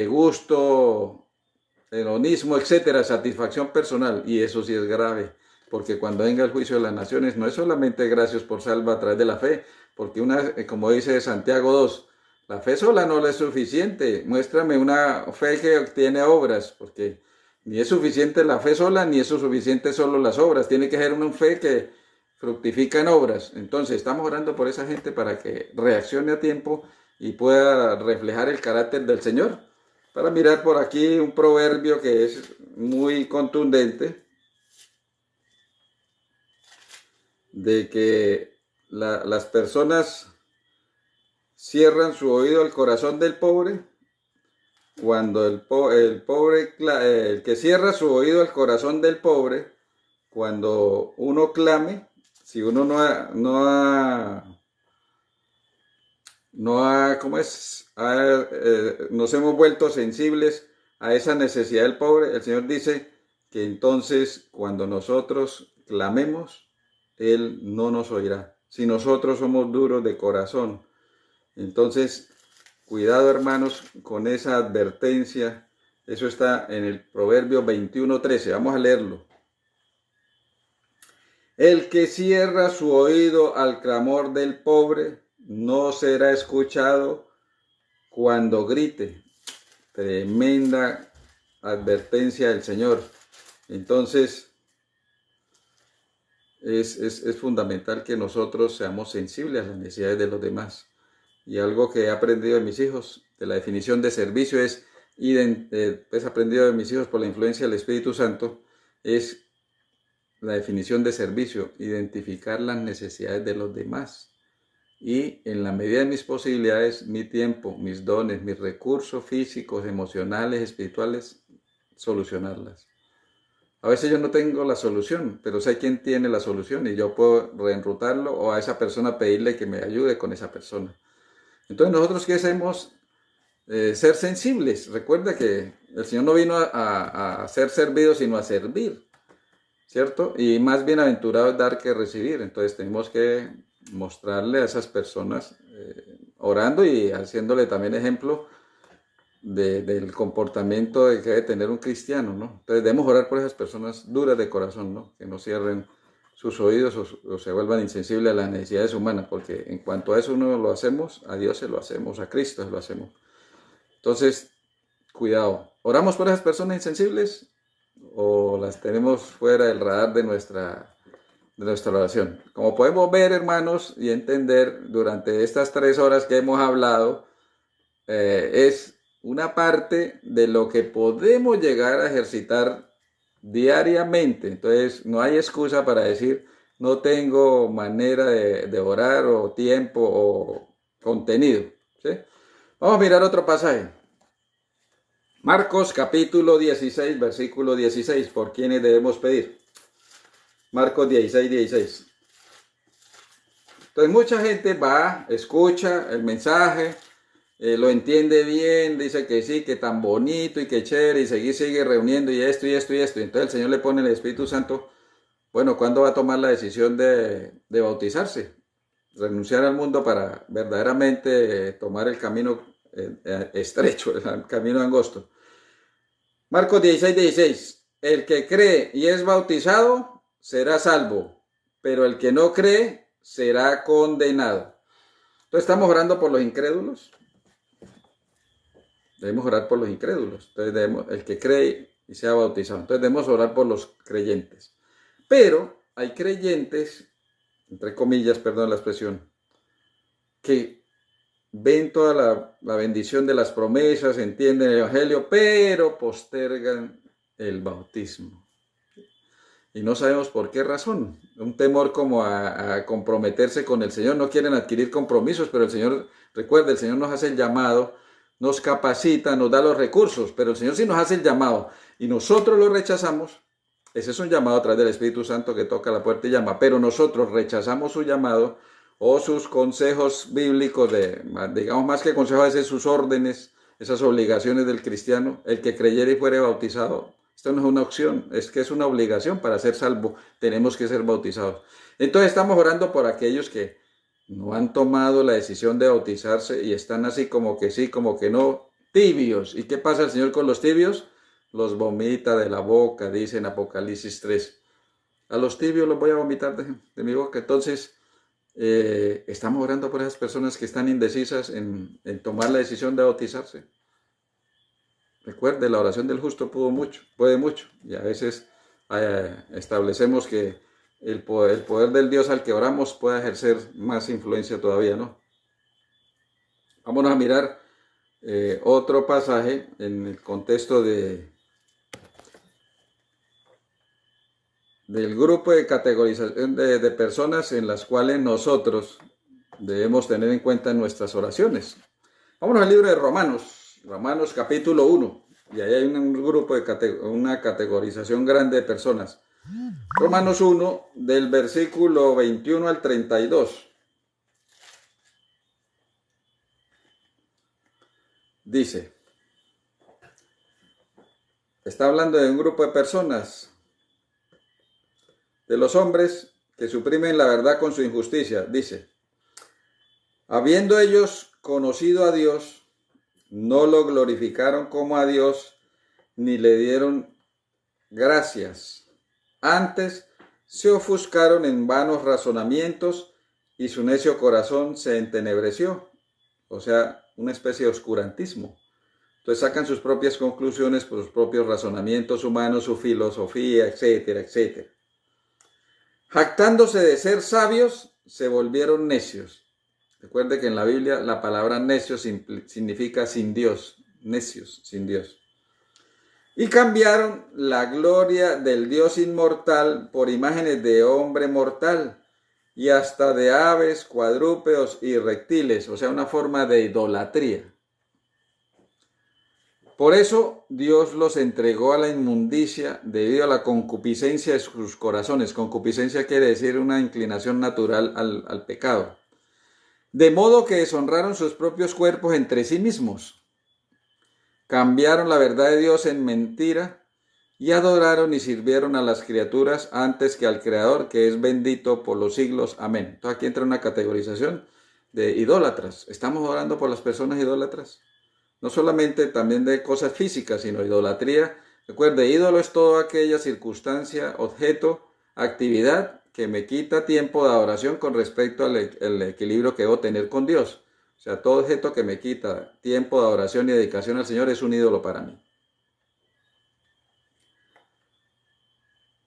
gusto, hedonismo, etcétera, satisfacción personal, y eso sí es grave, porque cuando venga el juicio de las naciones no es solamente gracias por salva a través de la fe, porque como dice Santiago 2, la fe sola no le es suficiente, muéstrame una fe que tiene obras, porque ni es suficiente la fe sola, ni es suficiente solo las obras, tiene que ser una fe que fructifica en obras. Entonces estamos orando por esa gente para que reaccione a tiempo y pueda reflejar el carácter del Señor. Para mirar por aquí un proverbio que es muy contundente, de que las personas cierran su oído al corazón del pobre, cuando el que cierra su oído al corazón del pobre, cuando uno clame, si uno nos hemos vuelto sensibles a esa necesidad del pobre, el Señor dice que entonces cuando nosotros clamemos, Él no nos oirá. Si nosotros somos duros de corazón, entonces cuidado, hermanos, con esa advertencia. Eso está en el Proverbio 21:13. Vamos a leerlo. El que cierra su oído al clamor del pobre no será escuchado cuando grite. Tremenda advertencia del Señor. Entonces, es fundamental que nosotros seamos sensibles a las necesidades de los demás. Y algo que he aprendido de mis hijos, de la definición de servicio, aprendido de mis hijos por la influencia del Espíritu Santo, es la definición de servicio, identificar las necesidades de los demás. Y en la medida de mis posibilidades, mi tiempo, mis dones, mis recursos físicos, emocionales, espirituales, solucionarlas. A veces yo no tengo la solución, pero sé quién tiene la solución y yo puedo reenrutarlo o a esa persona pedirle que me ayude con esa persona. Entonces nosotros ¿qué hacemos? Ser sensibles. Recuerda que el Señor no vino a ser servido, sino a servir, ¿cierto? Y más bienaventurado es dar que recibir. Entonces tenemos que mostrarle a esas personas, orando y haciéndole también ejemplo del comportamiento que debe tener un cristiano, ¿no? Entonces debemos orar por esas personas duras de corazón, ¿no? Que no cierren sus oídos o se vuelvan insensibles a las necesidades humanas, porque en cuanto a eso uno lo hacemos, a Dios se lo hacemos, a Cristo se lo hacemos. Entonces, cuidado. ¿Oramos por esas personas insensibles o las tenemos fuera del radar de nuestra oración? Como podemos ver, hermanos, y entender durante estas 3 horas que hemos hablado, es una parte de lo que podemos llegar a ejercitar diariamente. Entonces, no hay excusa para decir, no tengo manera de orar o tiempo o contenido, ¿sí? Vamos a mirar otro pasaje. Marcos capítulo 16, versículo 16. ¿Por quiénes debemos pedir? Marcos 16, 16. Entonces mucha gente va, escucha el mensaje, lo entiende bien, dice que sí, que tan bonito y que chévere, y sigue reuniendo y esto y esto y esto. Entonces el Señor le pone el Espíritu Santo, bueno, ¿cuándo va a tomar la decisión de bautizarse? Renunciar al mundo para verdaderamente tomar el camino estrecho, el camino angosto. Marcos 16, 16. El que cree y es bautizado será salvo, pero el que no cree será condenado. Entonces, ¿estamos orando por los incrédulos? Debemos orar por los incrédulos. Entonces, el que cree y sea bautizado. Entonces, debemos orar por los creyentes. Pero hay creyentes, entre comillas, perdón la expresión, que ven toda la bendición de las promesas, entienden el Evangelio, pero postergan el bautismo. Y no sabemos por qué razón. Un temor como a comprometerse con el Señor. No quieren adquirir compromisos, pero el Señor, recuerda, el Señor nos hace el llamado, nos capacita, nos da los recursos, pero el Señor sí nos hace el llamado y nosotros lo rechazamos. Ese es un llamado a través del Espíritu Santo que toca la puerta y llama, pero nosotros rechazamos su llamado o sus consejos bíblicos, digamos más que consejos, a veces sus órdenes, esas obligaciones del cristiano. El que creyere y fuere bautizado, esto no es una opción, es que es una obligación. Para ser salvo tenemos que ser bautizados. Entonces estamos orando por aquellos que no han tomado la decisión de bautizarse y están así como que sí, como que no, tibios. ¿Y qué pasa el Señor con los tibios? Los vomita de la boca, dice en Apocalipsis 3. A los tibios los voy a vomitar de mi boca. Entonces, estamos orando por esas personas que están indecisas en tomar la decisión de bautizarse. Recuerde, la oración del justo puede mucho. Y a veces establecemos que el poder del Dios al que oramos puede ejercer más influencia todavía, ¿no? Vámonos a mirar otro pasaje en el contexto del grupo de categorización de personas en las cuales nosotros debemos tener en cuenta en nuestras oraciones. Vámonos al libro de Romanos capítulo 1, y ahí hay un grupo una categorización grande de personas. Romanos 1, del versículo 21 al 32. Dice, está hablando de un grupo de personas, de los hombres que suprimen la verdad con su injusticia. Dice, habiendo ellos conocido a Dios, no lo glorificaron como a Dios, ni le dieron gracias. Antes se ofuscaron en vanos razonamientos y su necio corazón se entenebreció. O sea, una especie de oscurantismo. Entonces sacan sus propias conclusiones por sus propios razonamientos humanos, su filosofía, etcétera, etcétera. Jactándose de ser sabios, se volvieron necios. Recuerde que en la Biblia la palabra necio significa sin Dios, necios, sin Dios. Y cambiaron la gloria del Dios inmortal por imágenes de hombre mortal y hasta de aves, cuadrúpedos y reptiles, o sea, una forma de idolatría. Por eso Dios los entregó a la inmundicia debido a la concupiscencia de sus corazones. Concupiscencia quiere decir una inclinación natural al pecado. De modo que deshonraron sus propios cuerpos entre sí mismos. Cambiaron la verdad de Dios en mentira y adoraron y sirvieron a las criaturas antes que al Creador, que es bendito por los siglos. Amén. Entonces aquí entra una categorización de idólatras. ¿Estamos orando por las personas idólatras? No solamente también de cosas físicas, sino idolatría. Recuerde, ídolo es toda aquella circunstancia, objeto, actividad que me quita tiempo de adoración con respecto al equilibrio que debo tener con Dios. O sea, todo objeto que me quita tiempo de adoración y dedicación al Señor es un ídolo para mí.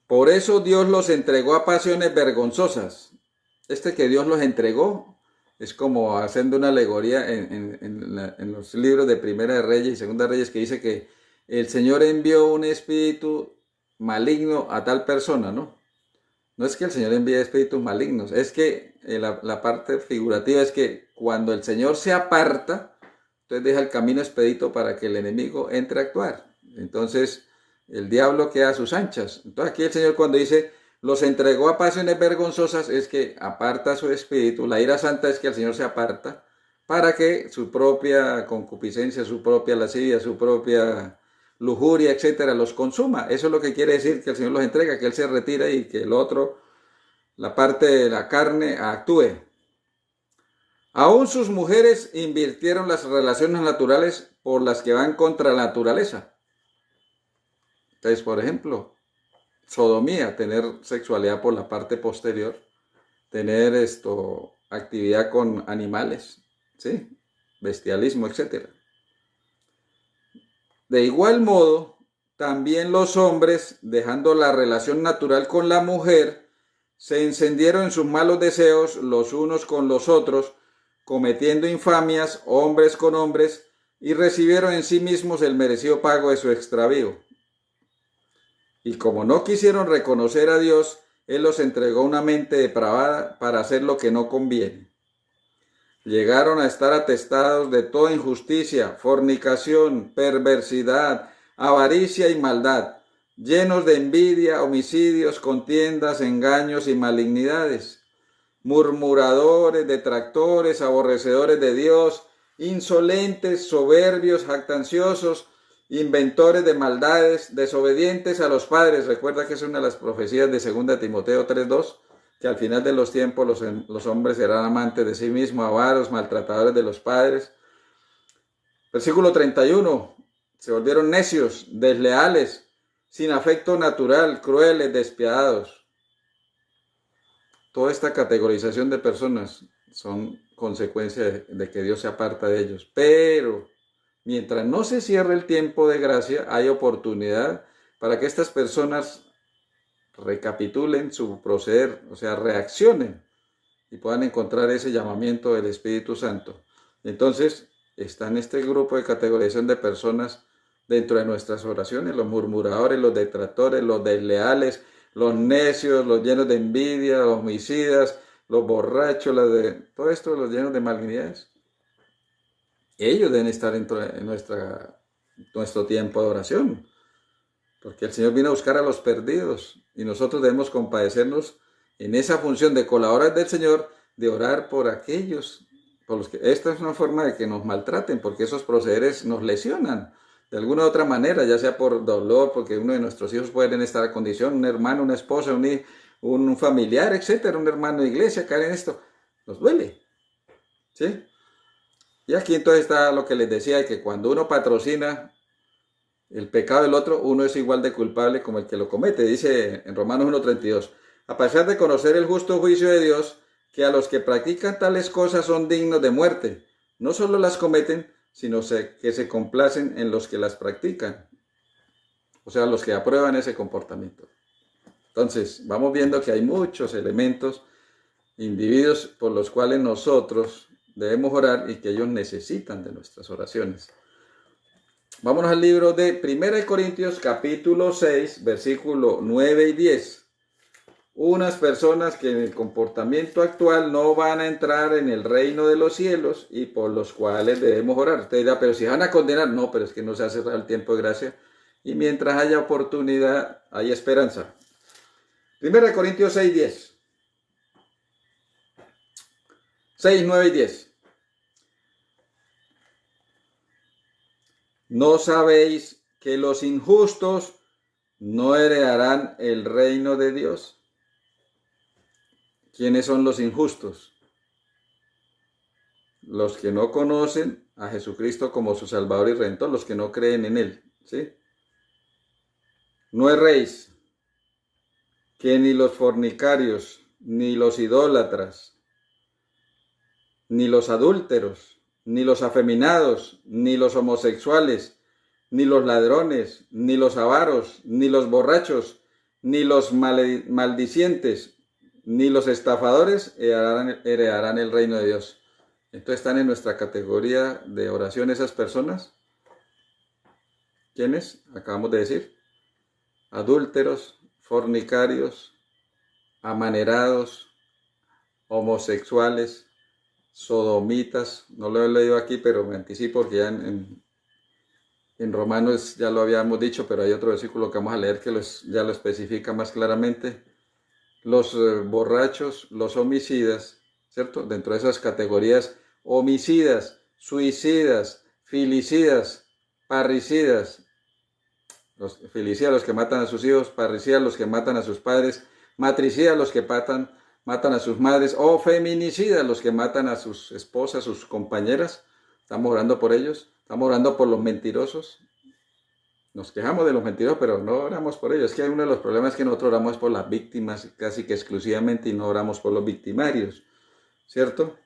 Por eso Dios los entregó a pasiones vergonzosas. Que Dios los entregó es como haciendo una alegoría en los libros de Primera de Reyes y Segunda de Reyes, que dice que el Señor envió un espíritu maligno a tal persona, ¿no? No es que el Señor envíe espíritus malignos, es que la parte figurativa es que cuando el Señor se aparta, entonces deja el camino expedito para que el enemigo entre a actuar. Entonces el diablo queda a sus anchas. Entonces aquí el Señor, cuando dice los entregó a pasiones vergonzosas, es que aparta su espíritu. La ira santa es que el Señor se aparta para que su propia concupiscencia, su propia lascivia, su propia lujuria, etcétera, los consuma. Eso es lo que quiere decir que el Señor los entrega, que Él se retira y que el otro, la parte de la carne, actúe. Aún sus mujeres invirtieron las relaciones naturales por las que van contra la naturaleza. Entonces, por ejemplo, sodomía, tener sexualidad por la parte posterior, tener actividad con animales, ¿sí? Bestialismo, etc. De igual modo, también los hombres, dejando la relación natural con la mujer, se encendieron en sus malos deseos los unos con los otros, cometiendo infamias hombres con hombres, y recibieron en sí mismos el merecido pago de su extravío. Y como no quisieron reconocer a Dios, Él los entregó una mente depravada para hacer lo que no conviene. Llegaron a estar atestados de toda injusticia, fornicación, perversidad, avaricia y maldad, llenos de envidia, homicidios, contiendas, engaños y malignidades, murmuradores, detractores, aborrecedores de Dios, insolentes, soberbios, jactanciosos, inventores de maldades, desobedientes a los padres. Recuerda que es una de las profecías de 2 Timoteo 3:2, que al final de los tiempos los hombres serán amantes de sí mismos, avaros, maltratadores de los padres. Versículo 31, se volvieron necios, desleales, sin afecto natural, crueles, despiadados. Toda esta categorización de personas son consecuencia de que Dios se aparta de ellos. Pero mientras no se cierre el tiempo de gracia, hay oportunidad para que estas personas recapitulen su proceder, o sea, reaccionen y puedan encontrar ese llamamiento del Espíritu Santo. Entonces, está en este grupo de categorización de personas dentro de nuestras oraciones, los murmuradores, los detractores, los desleales, los necios, los llenos de envidia, los homicidas, los borrachos, todo esto, los llenos de malignidades. Ellos deben estar en nuestro tiempo de oración, porque el Señor vino a buscar a los perdidos y nosotros debemos compadecernos en esa función de colaborar del Señor, de orar por aquellos, por los que esta es una forma de que nos maltraten, porque esos procederes nos lesionan de alguna u otra manera, ya sea por dolor, porque uno de nuestros hijos puede en esta condición, un hermano, una esposa, un familiar, etcétera, un hermano de iglesia, caer en esto, nos duele, ¿sí? Y aquí entonces está lo que les decía, que cuando uno patrocina el pecado del otro, uno es igual de culpable como el que lo comete. Dice en Romanos 1:32, a pesar de conocer el justo juicio de Dios, que a los que practican tales cosas son dignos de muerte, no solo las cometen, sino que se complacen en los que las practican. O sea, los que aprueban ese comportamiento. Entonces, vamos viendo que hay muchos elementos, individuos por los cuales nosotros debemos orar y que ellos necesitan de nuestras oraciones. Vámonos al libro de 1 Corintios capítulo 6, versículo 9 y 10. Unas personas que en el comportamiento actual no van a entrar en el reino de los cielos y por los cuales debemos orar. Usted dirá, pero si van a condenar, no, pero es que no se ha cerrado el tiempo de gracia y mientras haya oportunidad, hay esperanza. 1 Corintios 6, 10. 6, 9 y 10. ¿No sabéis que los injustos no heredarán el reino de Dios. ¿Quiénes son los injustos? Los que no conocen a Jesucristo como su Salvador y Redentor, los que no creen en Él, ¿sí? No erréis, que ni los fornicarios, ni los idólatras, ni los adúlteros, ni los afeminados, ni los homosexuales, ni los ladrones, ni los avaros, ni los borrachos, ni los maldicientes, ni los estafadores heredarán el reino de Dios. Entonces están en nuestra categoría de oración esas personas. ¿Quiénes? Acabamos de decir. Adúlteros, fornicarios, amanerados, homosexuales, sodomitas. No lo he leído aquí, pero me anticipo porque ya en Romanos ya lo habíamos dicho, pero hay otro versículo que vamos a leer que ya lo especifica más claramente. Los borrachos, los homicidas, ¿cierto? Dentro de esas categorías, homicidas, suicidas, filicidas, parricidas. Los filicidas, los que matan a sus hijos; parricidas, los que matan a sus padres; matricidas, los que matan a sus madres; o feminicidas, los que matan a sus esposas, sus compañeras. Estamos orando por ellos. Estamos orando por los mentirosos. Nos quejamos de los mentirosos, pero no oramos por ellos. Es que uno de los problemas es que nosotros oramos por las víctimas casi que exclusivamente y no oramos por los victimarios, ¿cierto?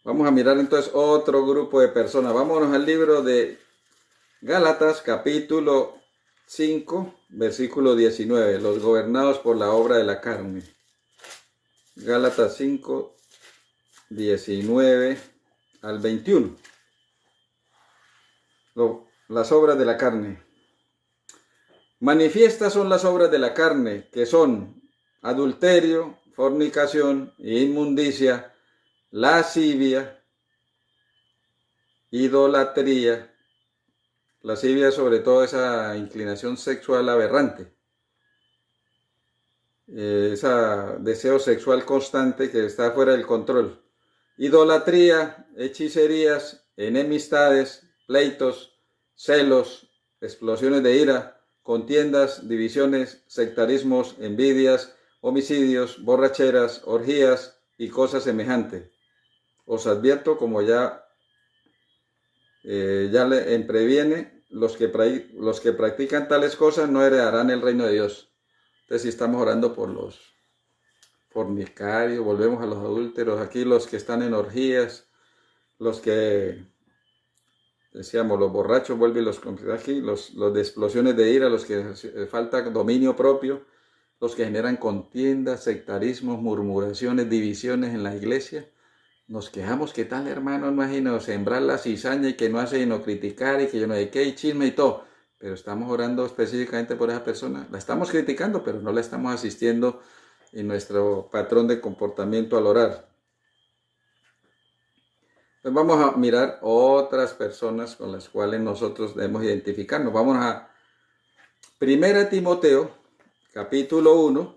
Vamos a mirar entonces otro grupo de personas. Vámonos al libro de Gálatas, capítulo 5, versículo 19. Los gobernados por la obra de la carne. Gálatas 5, 19 al 21. Las obras de la carne. Manifiestas son las obras de la carne, que son adulterio, fornicación, inmundicia, lascivia, idolatría. Lascivia, sobre todo, esa inclinación sexual aberrante, ese deseo sexual constante que está fuera del control. Idolatría, hechicerías, enemistades, pleitos, celos, explosiones de ira, contiendas, divisiones, sectarismos, envidias, homicidios, borracheras, orgías y cosas semejantes. Os advierto, como ya le previene, los que practican tales cosas no heredarán el reino de Dios. Entonces, si estamos orando por los fornicarios, volvemos a los adúlteros, aquí los que están en orgías, los que decíamos, los borrachos, vuelve y los aquí, los de explosiones de ira, los que falta dominio propio, los que generan contiendas, sectarismos, murmuraciones, divisiones en la iglesia. Nos quejamos que tal hermano no hace sino sembrar la cizaña y que no hace sino criticar y que yo no sé qué y chisme y todo. Pero estamos orando específicamente por esa persona. La estamos criticando, pero no la estamos asistiendo en nuestro patrón de comportamiento al orar. Pues vamos a mirar otras personas con las cuales nosotros debemos identificarnos. Vamos a 1 Timoteo, capítulo 1.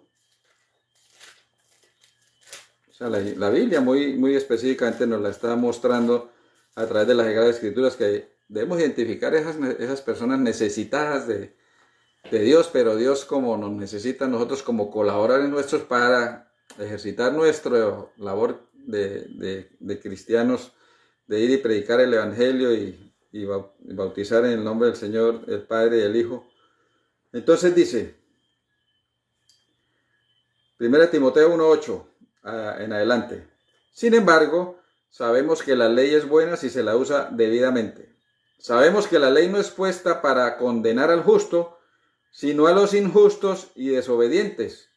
O sea, la Biblia muy específicamente nos la está mostrando a través de las Sagradas Escrituras, que debemos identificar esas personas necesitadas de Dios, pero Dios como nos necesita a nosotros como colaboradores nuestros para ejercitar nuestra labor de cristianos, de ir y predicar el Evangelio y bautizar en el nombre del Señor, el Padre y el Hijo. Entonces dice, 1 Timoteo 1:8 en adelante. Sin embargo, sabemos que la ley es buena si se la usa debidamente. Sabemos que la ley no es puesta para condenar al justo, sino a los injustos y desobedientes,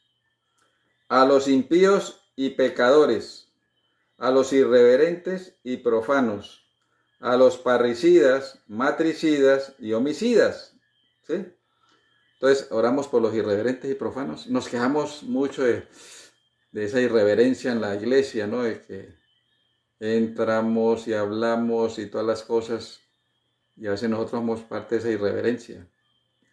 a los impíos y pecadores, a los irreverentes y profanos, a los parricidas, matricidas y homicidas. ¿Sí? Entonces, oramos por los irreverentes y profanos. Nos quejamos mucho de esa irreverencia en la iglesia, ¿no? De que entramos y hablamos y todas las cosas, y a veces nosotros somos parte de esa irreverencia.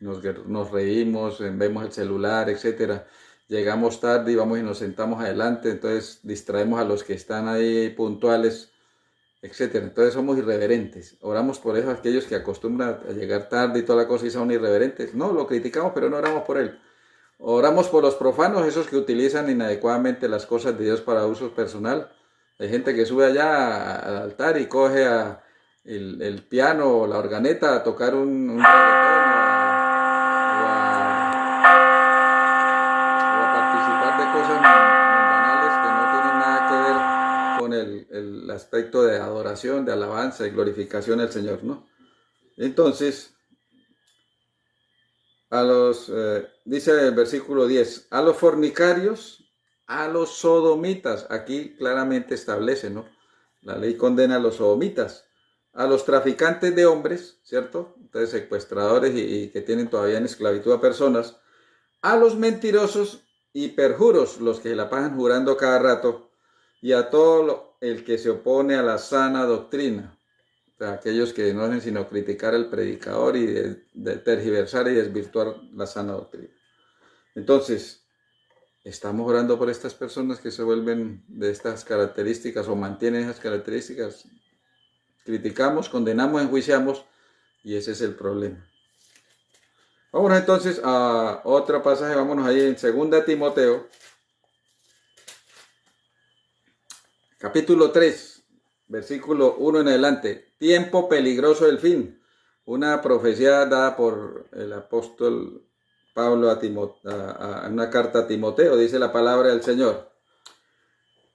Nos reímos, vemos el celular, etcétera. Llegamos tarde y vamos y nos sentamos adelante, entonces distraemos a los que están ahí puntuales etcétera. Entonces somos irreverentes. Oramos por eso, aquellos que acostumbran a llegar tarde y toda la cosa y son irreverentes. No, lo criticamos, pero no oramos por él. Oramos por los profanos, esos que utilizan inadecuadamente las cosas de Dios para uso personal. Hay gente que sube allá al altar y coge el piano o la organeta a tocar un reggaetón o a participar de cosas mundanales que no tienen nada que ver con el aspecto de adoración, de alabanza y glorificación al Señor, ¿no? Entonces, dice el versículo 10, a los fornicarios, a los sodomitas, aquí claramente establece, ¿no? La ley condena a los sodomitas, a los traficantes de hombres, ¿cierto? Entonces, secuestradores y que tienen todavía en esclavitud a personas, a los mentirosos y perjuros, los que la pasan jurando cada rato, y a todo el que se opone a la sana doctrina. O sea, aquellos que no hacen sino criticar al predicador y de tergiversar y desvirtuar la sana doctrina. Entonces, estamos orando por estas personas que se vuelven de estas características o mantienen esas características. Criticamos, condenamos, enjuiciamos y ese es el problema. Vámonos entonces a otro pasaje, vámonos ahí en 2 Timoteo, capítulo 3, versículo 1 en adelante. Tiempo peligroso del fin. Una profecía dada por el apóstol Pablo a una carta a Timoteo, dice la palabra del Señor.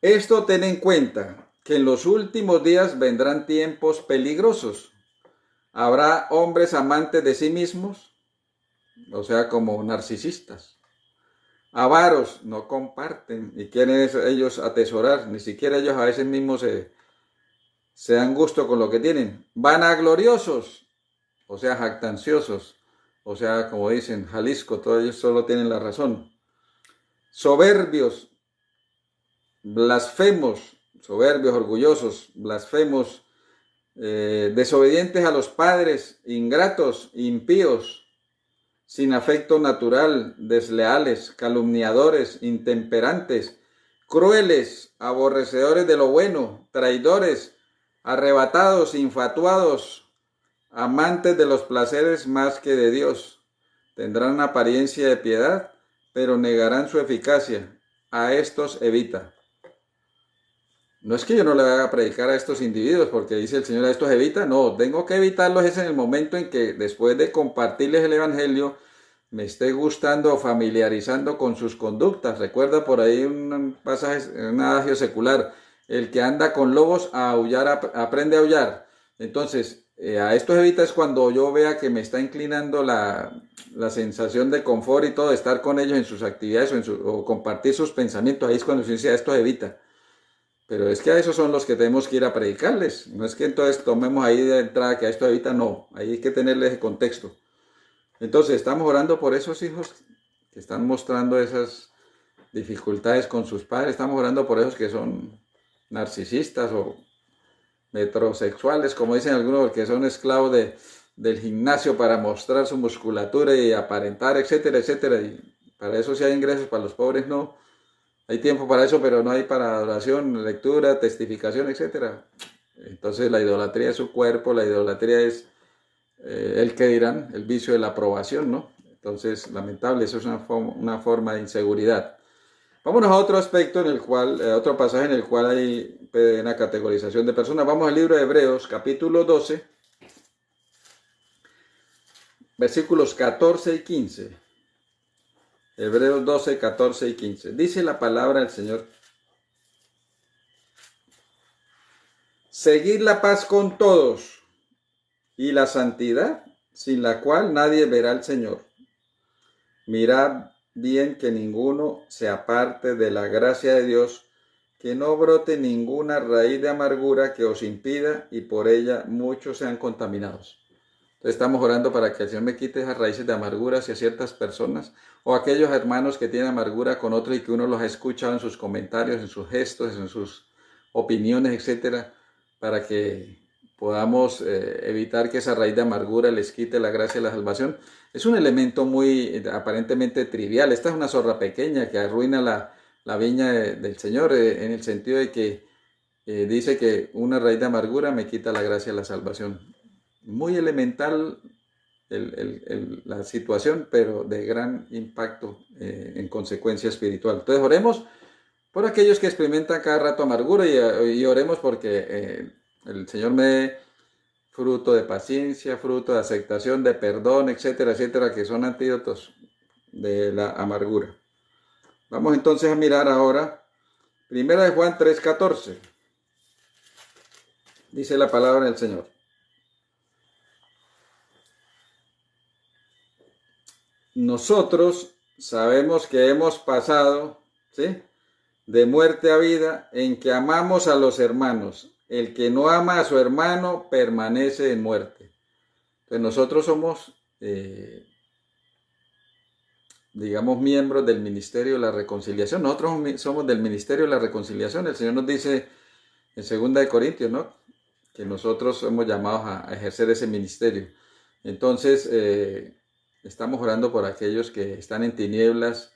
Esto ten en cuenta, que en los últimos días vendrán tiempos peligrosos. Habrá hombres amantes de sí mismos, o sea, como narcisistas. Avaros, no comparten y quieren ellos atesorar, ni siquiera ellos a veces mismos se dan gusto con lo que tienen. Vanagloriosos, o sea, jactanciosos, o sea, como dicen, Jalisco, todos ellos solo tienen la razón. Soberbios, blasfemos, soberbios, orgullosos, blasfemos, desobedientes a los padres, ingratos, impíos, sin afecto natural, desleales, calumniadores, intemperantes, crueles, aborrecedores de lo bueno, traidores, arrebatados, infatuados, amantes de los placeres más que de Dios. Tendrán apariencia de piedad, pero negarán su eficacia. A estos evita. No es que yo no le vaya a predicar a estos individuos porque dice el Señor a estos evita, no, tengo que evitarlos es en el momento en que después de compartirles el Evangelio me esté gustando o familiarizando con sus conductas. Recuerda por ahí un pasaje, un adagio secular, el que anda con lobos a aullar aprende a aullar. Entonces, a estos evita es cuando yo vea que me está inclinando la sensación de confort y todo, de estar con ellos en sus actividades o compartir sus pensamientos, ahí es cuando se dice a estos evita. Pero es que a esos son los que tenemos que ir a predicarles. No es que entonces tomemos ahí de entrada que a esto evita, no. Ahí hay que tenerles el contexto. Entonces estamos orando por esos hijos que están mostrando esas dificultades con sus padres. Estamos orando por esos que son narcisistas o metrosexuales, como dicen algunos, que son esclavos del gimnasio para mostrar su musculatura y aparentar, etcétera, etcétera. Y para eso sí hay ingresos, para los pobres no. Hay tiempo para eso, pero no hay para adoración, lectura, testificación, etcétera. Entonces la idolatría es su cuerpo, la idolatría es el que dirán, el vicio de la aprobación, ¿no? Entonces, lamentable, eso es una forma de inseguridad. Vámonos a otro aspecto en el cual, otro pasaje en el cual hay una categorización de personas. Vamos al libro de Hebreos, capítulo 12, versículos 14 y 15. Hebreos 12, 14 y 15. Dice la palabra del Señor. Seguid la paz con todos y la santidad, sin la cual nadie verá al Señor. Mirad bien que ninguno se aparte de la gracia de Dios, que no brote ninguna raíz de amargura que os impida y por ella muchos sean contaminados. Entonces estamos orando para que el Señor me quite esas raíces de amargura hacia ciertas personas o aquellos hermanos que tienen amargura con otros y que uno los ha escuchado en sus comentarios, en sus gestos, en sus opiniones, etcétera, para que podamos evitar que esa raíz de amargura les quite la gracia de la salvación. Es un elemento muy aparentemente trivial. Esta es una zorra pequeña que arruina la viña del Señor en el sentido de que dice que una raíz de amargura me quita la gracia de la salvación. Muy elemental la situación, pero de gran impacto en consecuencia espiritual. Entonces oremos por aquellos que experimentan cada rato amargura y oremos porque el Señor me dé fruto de paciencia, fruto de aceptación, de perdón, etcétera, etcétera, que son antídotos de la amargura. Vamos entonces a mirar ahora Primera de Juan 3:14. Dice la palabra del Señor. Nosotros sabemos que hemos pasado, ¿sí?, de muerte a vida en que amamos a los hermanos. El que no ama a su hermano permanece en muerte. Entonces nosotros somos, digamos, miembros del Ministerio de la Reconciliación. Nosotros somos del Ministerio de la Reconciliación. El Señor nos dice en 2 Corintios, ¿no?, que nosotros somos llamados a ejercer ese ministerio. Entonces, estamos orando por aquellos que están en tinieblas,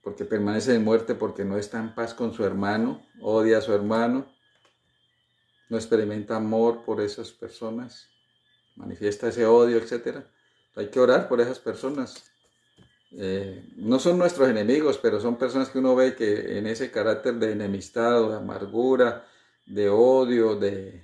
porque permanecen en muerte, porque no está en paz con su hermano, odia a su hermano, no experimenta amor por esas personas, manifiesta ese odio, etc. Hay que orar por esas personas. No son nuestros enemigos, pero son personas que uno ve que en ese carácter de enemistad, o de amargura, de odio, de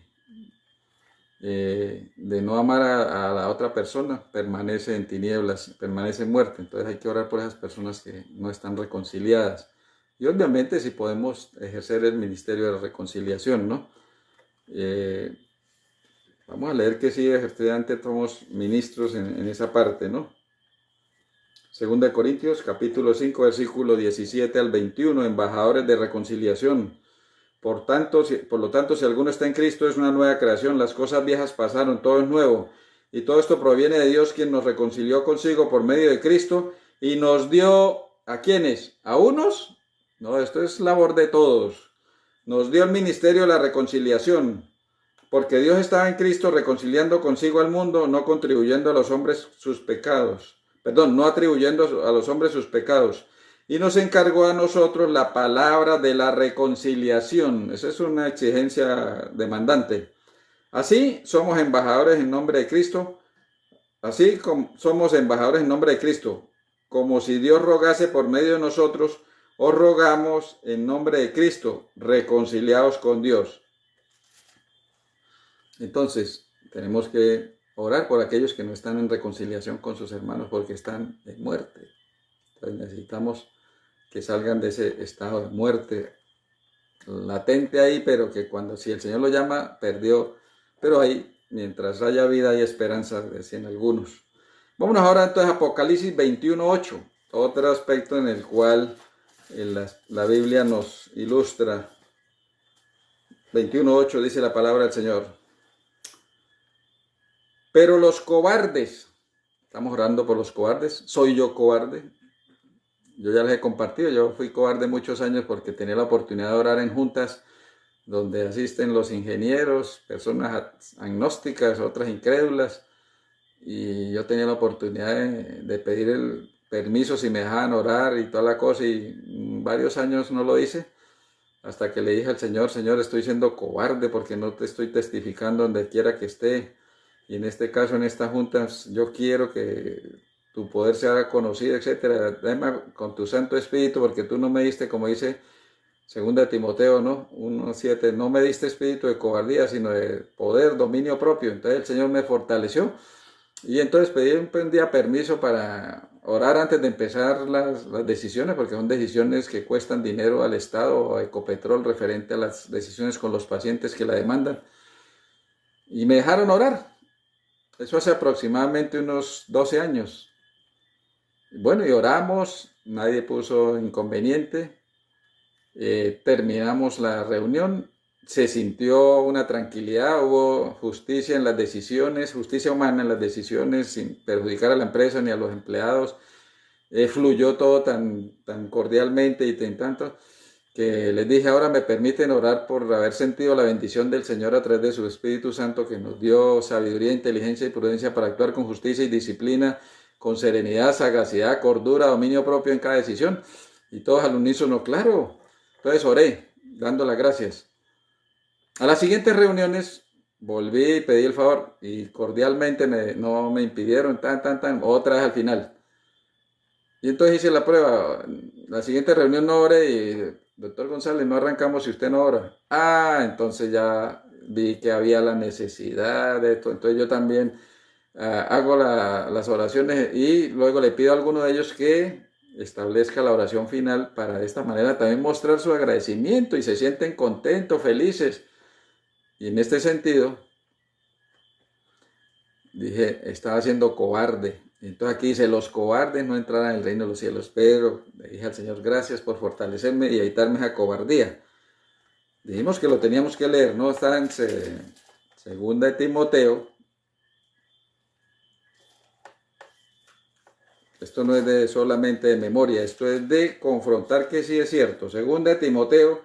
no amar a la otra persona, permanece en tinieblas, permanece en muerte. Entonces hay que orar por esas personas que no están reconciliadas. Y obviamente si podemos ejercer el ministerio de la reconciliación, ¿no? Vamos a leer que sí, efectivamente somos ministros en esa parte, ¿no? 2 Corintios capítulo 5, versículo 17 al 21, embajadores de reconciliación. Por lo tanto, si alguno está en Cristo, es una nueva creación. Las cosas viejas pasaron, todo es nuevo. Y todo esto proviene de Dios, quien nos reconcilió consigo por medio de Cristo y nos dio, ¿a quiénes? ¿A unos? No, esto es labor de todos. Nos dio el ministerio de la reconciliación, porque Dios estaba en Cristo reconciliando consigo al mundo, no contribuyendo a los hombres sus pecados. Perdón, no atribuyendo a los hombres sus pecados. Y nos encargó a nosotros la palabra de la reconciliación. Esa es una exigencia demandante. Así somos embajadores en nombre de Cristo. Así como somos embajadores en nombre de Cristo. Como si Dios rogase por medio de nosotros, os rogamos en nombre de Cristo, reconciliados con Dios. Entonces, tenemos que orar por aquellos que no están en reconciliación con sus hermanos porque están en muerte. Entonces necesitamos que salgan de ese estado de muerte latente ahí, pero que si el Señor lo llama, perdió. Pero ahí, mientras haya vida, hay esperanza, decían algunos. Vámonos ahora entonces a Apocalipsis 21:8, otro aspecto en el cual la Biblia nos ilustra. 21:8 dice la palabra del Señor. Pero los cobardes, estamos orando por los cobardes, ¿soy yo cobarde? Yo ya les he compartido, yo fui cobarde muchos años porque tenía la oportunidad de orar en juntas donde asisten los ingenieros, personas agnósticas, otras incrédulas, y yo tenía la oportunidad de pedir el permiso si me dejaban orar y toda la cosa, y varios años no lo hice, hasta que le dije al Señor, Señor, estoy siendo cobarde porque no te estoy testificando donde quiera que esté, y en este caso, en estas juntas, yo quiero que tu poder se haga conocido, etcétera. Dame con tu Santo Espíritu, porque tú no me diste, como dice 2 Timoteo, ¿no? 1:7, no me diste espíritu de cobardía, sino de poder, dominio propio. Entonces el Señor me fortaleció. Y entonces pedí un día permiso para orar antes de empezar las decisiones, porque son decisiones que cuestan dinero al Estado o a Ecopetrol referente a las decisiones con los pacientes que la demandan. Y me dejaron orar. Eso hace aproximadamente unos 12 años. Bueno, y oramos, nadie puso inconveniente. Terminamos la reunión, se sintió una tranquilidad, hubo justicia en las decisiones, justicia humana en las decisiones, sin perjudicar a la empresa ni a los empleados. Fluyó todo tan cordialmente y tanto que les dije, ahora me permiten orar por haber sentido la bendición del Señor a través de su Espíritu Santo, que nos dio sabiduría, inteligencia y prudencia para actuar con justicia y disciplina, con serenidad, sagacidad, cordura, dominio propio en cada decisión. Y todos al unísono, claro. Entonces oré, dando las gracias. A las siguientes reuniones volví y pedí el favor y cordialmente no me impidieron, otra vez al final. Y entonces hice la prueba. La siguiente reunión no oré y, doctor González, no arrancamos si usted no ora. Ah, entonces ya vi que había la necesidad de esto. Entonces yo también hago las oraciones y luego le pido a alguno de ellos que establezca la oración final para de esta manera también mostrar su agradecimiento y se sienten contentos, felices. Y en este sentido, dije, estaba siendo cobarde. Entonces aquí dice, los cobardes no entrarán en el reino de los cielos. Pero le dije al Señor, gracias por fortalecerme y evitarme esa cobardía. Dijimos que lo teníamos que leer, ¿no? Está en segunda de Timoteo. Esto no es de solamente de memoria, esto es de confrontar que sí es cierto. Segunda de Timoteo,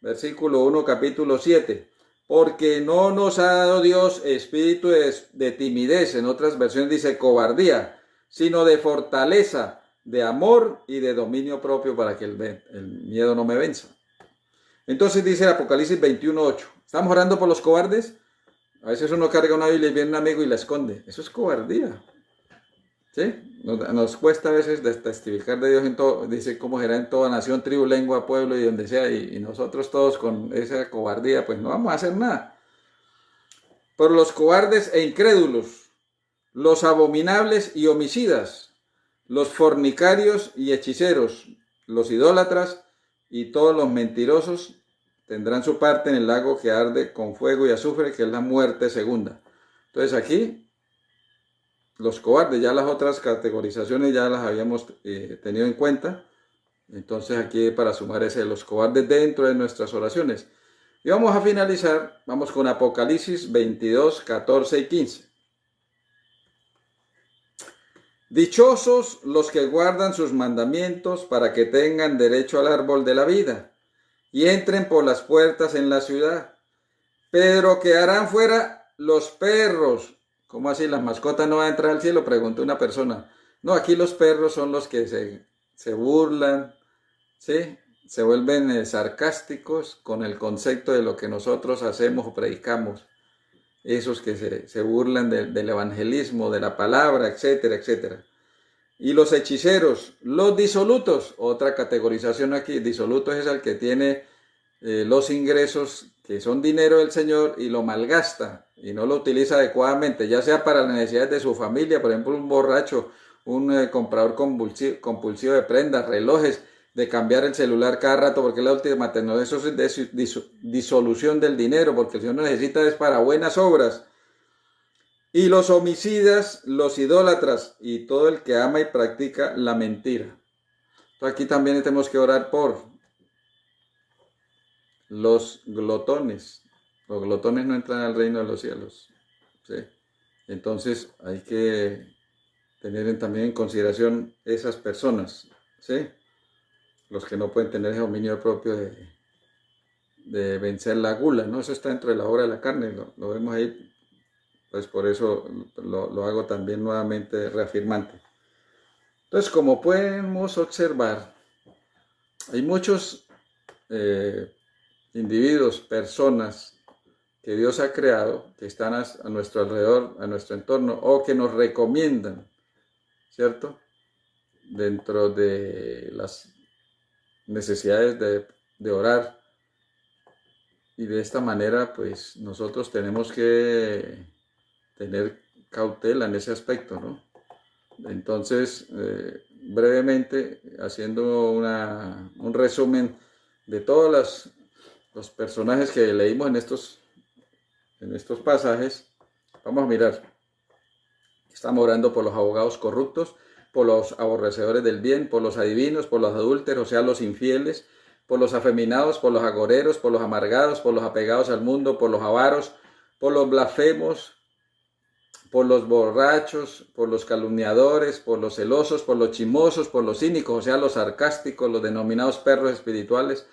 versículo 1, capítulo 7. Porque no nos ha dado Dios espíritu de timidez, en otras versiones dice cobardía, sino de fortaleza, de amor y de dominio propio para que el miedo no me venza. Entonces dice el Apocalipsis 21:8. ¿Estamos orando por los cobardes? A veces uno carga una Biblia y viene un amigo y la esconde. Eso es cobardía. ¿Sí? Nos cuesta a veces testificar de Dios en todo, dice cómo será en toda nación, tribu, lengua, pueblo y donde sea, y nosotros todos con esa cobardía, pues no vamos a hacer nada. Por los cobardes e incrédulos, los abominables y homicidas, los fornicarios y hechiceros, los idólatras y todos los mentirosos tendrán su parte en el lago que arde con fuego y azufre, que es la muerte segunda. Entonces aquí los cobardes, ya las otras categorizaciones ya las habíamos tenido en cuenta. Entonces aquí para sumar ese de los cobardes dentro de nuestras oraciones. Y vamos a finalizar, vamos con Apocalipsis 22, 14 y 15. Dichosos los que guardan sus mandamientos para que tengan derecho al árbol de la vida y entren por las puertas en la ciudad. Pero quedarán fuera los perros. ¿Cómo así? ¿Las mascotas no van a entrar al cielo? Preguntó una persona. No, aquí los perros son los que se burlan, ¿sí? Se vuelven sarcásticos con el concepto de lo que nosotros hacemos o predicamos. Esos que se burlan del evangelismo, de la palabra, etcétera, etcétera. Y los hechiceros, los disolutos, otra categorización aquí, disoluto es el que tiene los ingresos que son dinero del Señor y lo malgasta y no lo utiliza adecuadamente, ya sea para las necesidades de su familia, por ejemplo un borracho, un comprador compulsivo de prendas, relojes, de cambiar el celular cada rato porque es la última tecnología, eso es de disolución del dinero, porque el Señor lo necesita es para buenas obras. Y los homicidas, los idólatras y todo el que ama y practica la mentira. Entonces aquí también tenemos que orar por los glotones. Los glotones no entran al reino de los cielos. ¿Sí? Entonces hay que tener también en consideración esas personas. ¿Sí? Los que no pueden tener ese dominio propio de vencer la gula. ¿No? Eso está dentro de la obra de la carne. Lo vemos ahí. Pues por eso lo hago también nuevamente reafirmante. Entonces, como podemos observar, hay muchos individuos, personas que Dios ha creado, que están a nuestro alrededor, a nuestro entorno, o que nos recomiendan, ¿cierto? Dentro de las necesidades de orar. Y de esta manera, pues, nosotros tenemos que tener cautela en ese aspecto, ¿no? Entonces, brevemente, haciendo un resumen de todos los personajes que leímos en estos pasajes, vamos a mirar. Estamos orando por los abogados corruptos, por los aborrecedores del bien, por los adivinos, por los adúlteros, o sea, los infieles, por los afeminados, por los agoreros, por los amargados, por los apegados al mundo, por los avaros, por los blasfemos, por los borrachos, por los calumniadores, por los celosos, por los chismosos, por los cínicos, o sea, los sarcásticos, los denominados perros espirituales,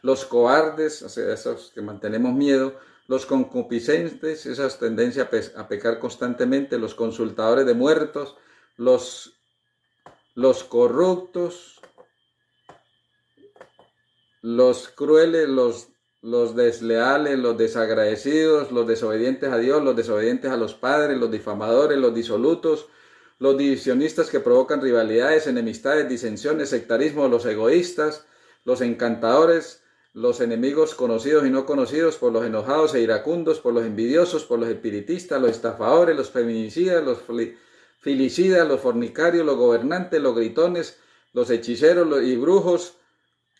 los cobardes, o sea, esos que mantenemos miedo, los concupiscentes, esas tendencias a pecar constantemente, los consultadores de muertos, los corruptos, los crueles, los los desleales, los desagradecidos, los desobedientes a Dios, los desobedientes a los padres, los difamadores, los disolutos, los divisionistas que provocan rivalidades, enemistades, disensiones, sectarismo, los egoístas, los encantadores, los enemigos conocidos y no conocidos, por los enojados e iracundos, por los envidiosos, por los espiritistas, los estafadores, los feminicidas, los filicidas, los fornicarios, los gobernantes, los gritones, los hechiceros y brujos,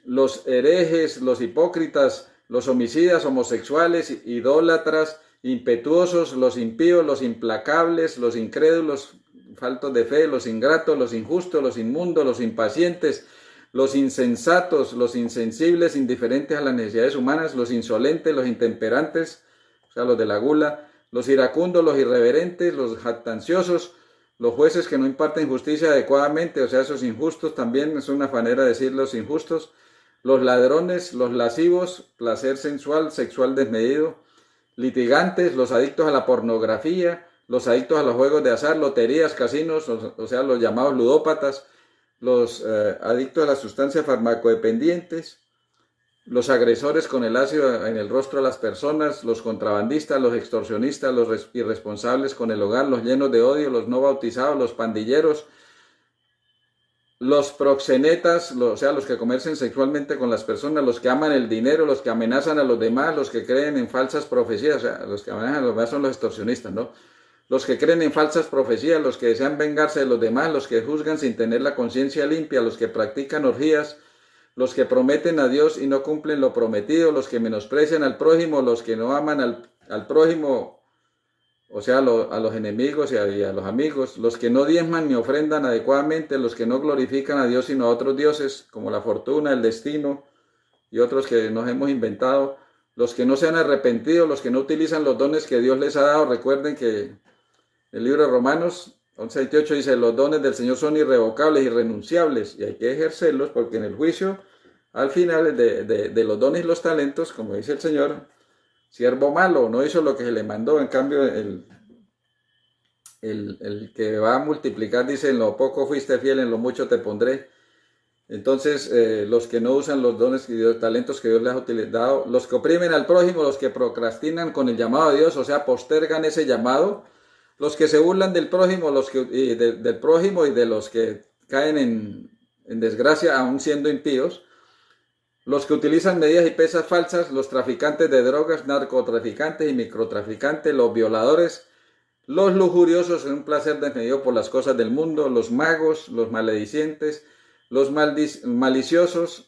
los herejes, los hipócritas, los homicidas, homosexuales, idólatras, impetuosos, los impíos, los implacables, los incrédulos, faltos de fe, los ingratos, los injustos, los inmundos, los impacientes, los insensatos, los insensibles, indiferentes a las necesidades humanas, los insolentes, los intemperantes, o sea, los de la gula, los iracundos, los irreverentes, los jactanciosos, los jueces que no imparten justicia adecuadamente, o sea, esos injustos también, es una manera de decir los injustos, los ladrones, los lascivos, placer sensual, sexual desmedido, litigantes, los adictos a la pornografía, los adictos a los juegos de azar, loterías, casinos, o sea, los llamados ludópatas, los adictos a las sustancias farmacodependientes, los agresores con el ácido en el rostro de las personas, los contrabandistas, los extorsionistas, los irresponsables con el hogar, los llenos de odio, los no bautizados, los pandilleros, los proxenetas, o sea, los que comercian sexualmente con las personas, los que aman el dinero, los que amenazan a los demás, los que creen en falsas profecías, o sea, los que amenazan a los demás son los extorsionistas, ¿no? Los que creen en falsas profecías, los que desean vengarse de los demás, los que juzgan sin tener la conciencia limpia, los que practican orgías, los que prometen a Dios y no cumplen lo prometido, los que menosprecian al prójimo, los que no aman al prójimo, o sea, a los enemigos y a los amigos, los que no diezman ni ofrendan adecuadamente, los que no glorifican a Dios sino a otros dioses, como la fortuna, el destino y otros que nos hemos inventado, los que no se han arrepentido, los que no utilizan los dones que Dios les ha dado. Recuerden que el libro de Romanos 11:28 dice, los dones del Señor son irrevocables, irrenunciables, y hay que ejercerlos porque en el juicio, al final de los dones y los talentos, como dice el Señor, siervo malo, no hizo lo que se le mandó. En cambio, el que va a multiplicar dice, en lo poco fuiste fiel, en lo mucho te pondré. Entonces, los que no usan los dones y los talentos que Dios les ha utilizado, los que oprimen al prójimo, los que procrastinan con el llamado de Dios, o sea, postergan ese llamado, los que se burlan del prójimo, del prójimo y de los que caen en desgracia, aún siendo impíos, los que utilizan medidas y pesas falsas, los traficantes de drogas, narcotraficantes y microtraficantes, los violadores, los lujuriosos en un placer desmedido por las cosas del mundo, los magos, los maledicientes, los maliciosos,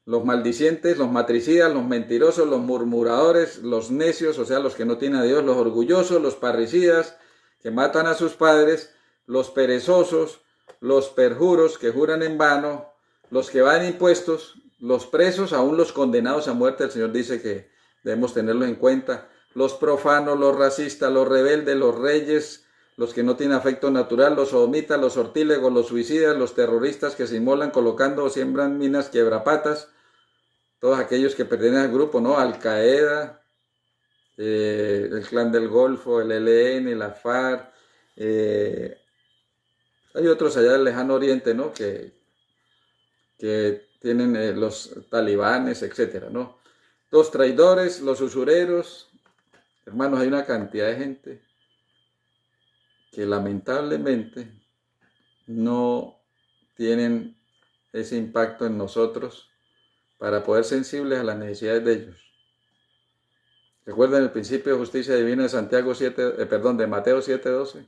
los maldicientes, los matricidas, los mentirosos, los murmuradores, los necios, o sea, los que no tienen a Dios, los orgullosos, los parricidas, que matan a sus padres, los perezosos, los perjuros, que juran en vano, los que van impuestos, los presos, aún los condenados a muerte. El Señor dice que debemos tenerlos en cuenta, los profanos, los racistas, los rebeldes, los reyes, los que no tienen afecto natural, los sodomitas, los sortílegos, los suicidas, los terroristas que se inmolan colocando o siembran minas quiebrapatas, todos aquellos que pertenecen al grupo, ¿no? Al Qaeda, el Clan del Golfo, el ELN, la FARC, hay otros allá del lejano oriente, ¿no? Que tienen los talibanes, etcétera, ¿no? Los traidores, los usureros, hermanos, hay una cantidad de gente que lamentablemente no tienen ese impacto en nosotros para poder sensibles a las necesidades de ellos. Recuerden el principio de justicia divina de de Mateo 7:12.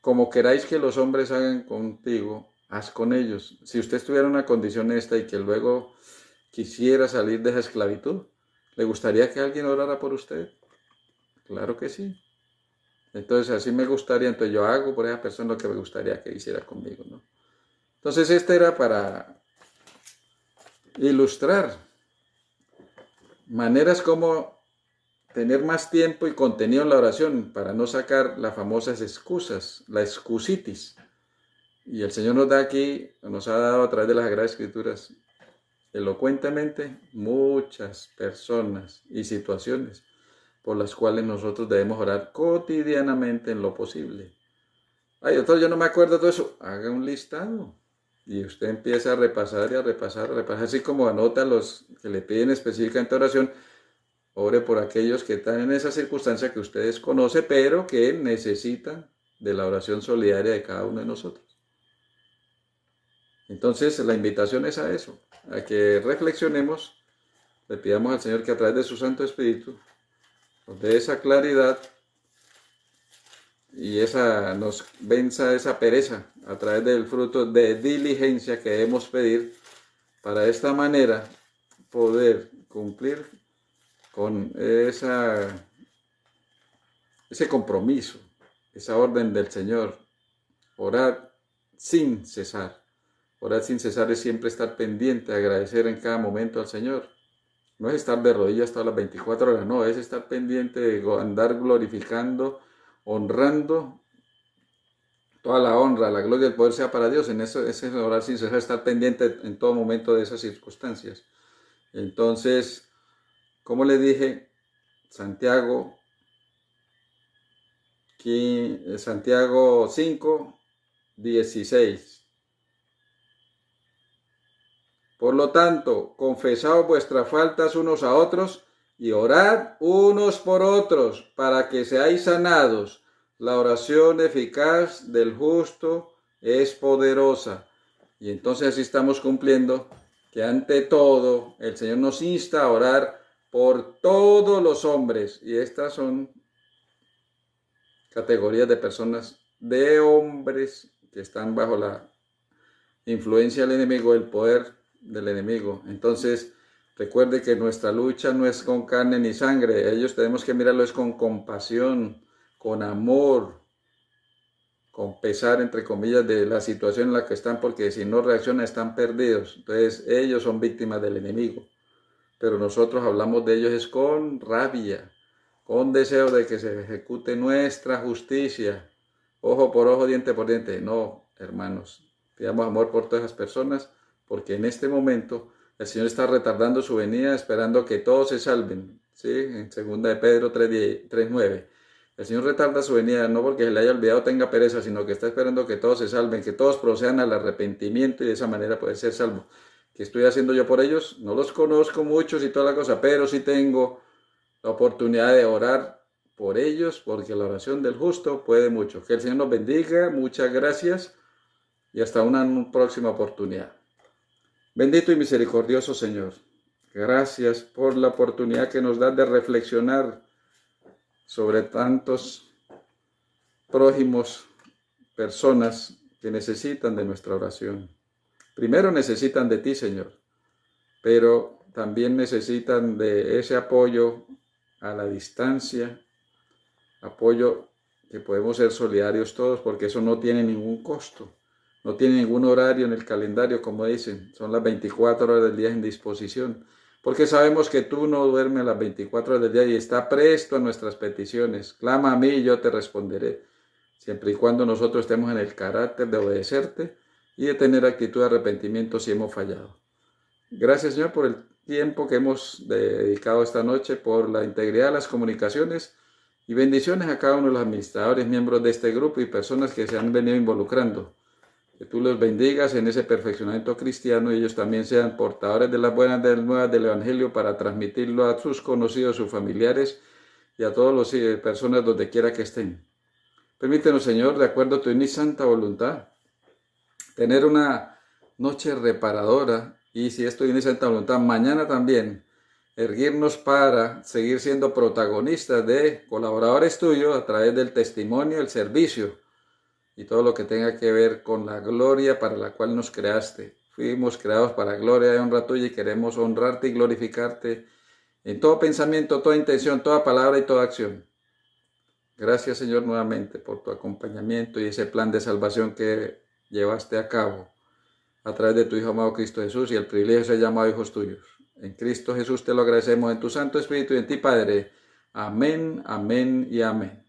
Como queráis que los hombres hagan contigo, haz con ellos. Si usted estuviera en una condición esta y que luego quisiera salir de esa esclavitud, ¿le gustaría que alguien orara por usted? Claro que sí. Entonces así me gustaría, entonces yo hago por esa persona lo que me gustaría que hiciera conmigo, ¿no? Entonces este era para ilustrar maneras como tener más tiempo y contenido en la oración para no sacar las famosas excusas, la excusitis. Y el Señor nos ha dado a través de las Sagradas Escrituras elocuentemente muchas personas y situaciones por las cuales nosotros debemos orar cotidianamente en lo posible. Ay, doctor, yo no me acuerdo de todo eso. Haga un listado. Y usted empieza a repasar y a repasar, así como anota los que le piden específicamente oración. Ore por aquellos que están en esa circunstancia que usted desconoce, pero que necesitan de la oración solidaria de cada uno de nosotros. Entonces, la invitación es a eso, a que reflexionemos, le pidamos al Señor que a través de su Santo Espíritu nos dé esa claridad y nos venza esa pereza a través del fruto de diligencia que debemos pedir para de esta manera poder cumplir con ese compromiso, esa orden del Señor. Orar sin cesar. Orar sin cesar es siempre estar pendiente, agradecer en cada momento al Señor. No es estar de rodillas todas las 24 horas, no, es estar pendiente de andar glorificando, honrando. Toda la honra, la gloria y el poder sea para Dios. En eso es orar sin cesar, estar pendiente en todo momento de esas circunstancias. Entonces, como le dije, Santiago 5, 16. Por lo tanto, confesaos vuestras faltas unos a otros y orad unos por otros para que seáis sanados. La oración eficaz del justo es poderosa. Y entonces así estamos cumpliendo que ante todo el Señor nos insta a orar por todos los hombres. Y estas son categorías de personas, de hombres que están bajo la influencia del enemigo, el poder del enemigo. Entonces, recuerde que nuestra lucha no es con carne ni sangre. Ellos tenemos que mirarlo es con compasión, con amor, con pesar, entre comillas, de la situación en la que están, porque si no reaccionan están perdidos. Entonces, ellos son víctimas del enemigo. Pero nosotros hablamos de ellos es con rabia, con deseo de que se ejecute nuestra justicia, ojo por ojo, diente por diente. No, hermanos, pidamos amor por todas esas personas, porque en este momento el Señor está retardando su venida, esperando que todos se salven. ¿Sí? En 2 de Pedro 3:9. El Señor retarda su venida, no porque se le haya olvidado tenga pereza, sino que está esperando que todos se salven, que todos procedan al arrepentimiento y de esa manera poder ser salvos. ¿Qué estoy haciendo yo por ellos? No los conozco muchos y toda la cosa, pero sí tengo la oportunidad de orar por ellos, porque la oración del justo puede mucho. Que el Señor nos bendiga, muchas gracias y hasta una próxima oportunidad. Bendito y misericordioso Señor, gracias por la oportunidad que nos das de reflexionar sobre tantos prójimos, personas que necesitan de nuestra oración. Primero necesitan de ti, Señor, pero también necesitan de ese apoyo a la distancia, apoyo que podemos ser solidarios todos, porque eso no tiene ningún costo, no tiene ningún horario en el calendario, como dicen, son las 24 horas del día en disposición, porque sabemos que tú no duermes a las 24 horas del día y está presto a nuestras peticiones. Clama a mí y yo te responderé, siempre y cuando nosotros estemos en el carácter de obedecerte y de tener actitud de arrepentimiento si hemos fallado. Gracias, Señor, por el tiempo que hemos dedicado esta noche, por la integridad de las comunicaciones y bendiciones a cada uno de los administradores, miembros de este grupo y personas que se han venido involucrando. Que tú los bendigas en ese perfeccionamiento cristiano y ellos también sean portadores de las buenas nuevas del Evangelio para transmitirlo a sus conocidos, sus familiares y a todas las personas donde quiera que estén. Permítenos, Señor, de acuerdo a tu y santa voluntad, tener una noche reparadora y si esto viene santa voluntad, mañana también erguirnos para seguir siendo protagonistas de colaboradores tuyos a través del testimonio, el servicio y todo lo que tenga que ver con la gloria para la cual nos creaste. Fuimos creados para gloria y honra tuya y queremos honrarte y glorificarte en todo pensamiento, toda intención, toda palabra y toda acción. Gracias, Señor, nuevamente por tu acompañamiento y ese plan de salvación que llevaste a cabo a través de tu Hijo amado Cristo Jesús y el privilegio de ser llamado hijos tuyos. En Cristo Jesús te lo agradecemos, en tu Santo Espíritu y en ti, Padre. Amén, amén y amén.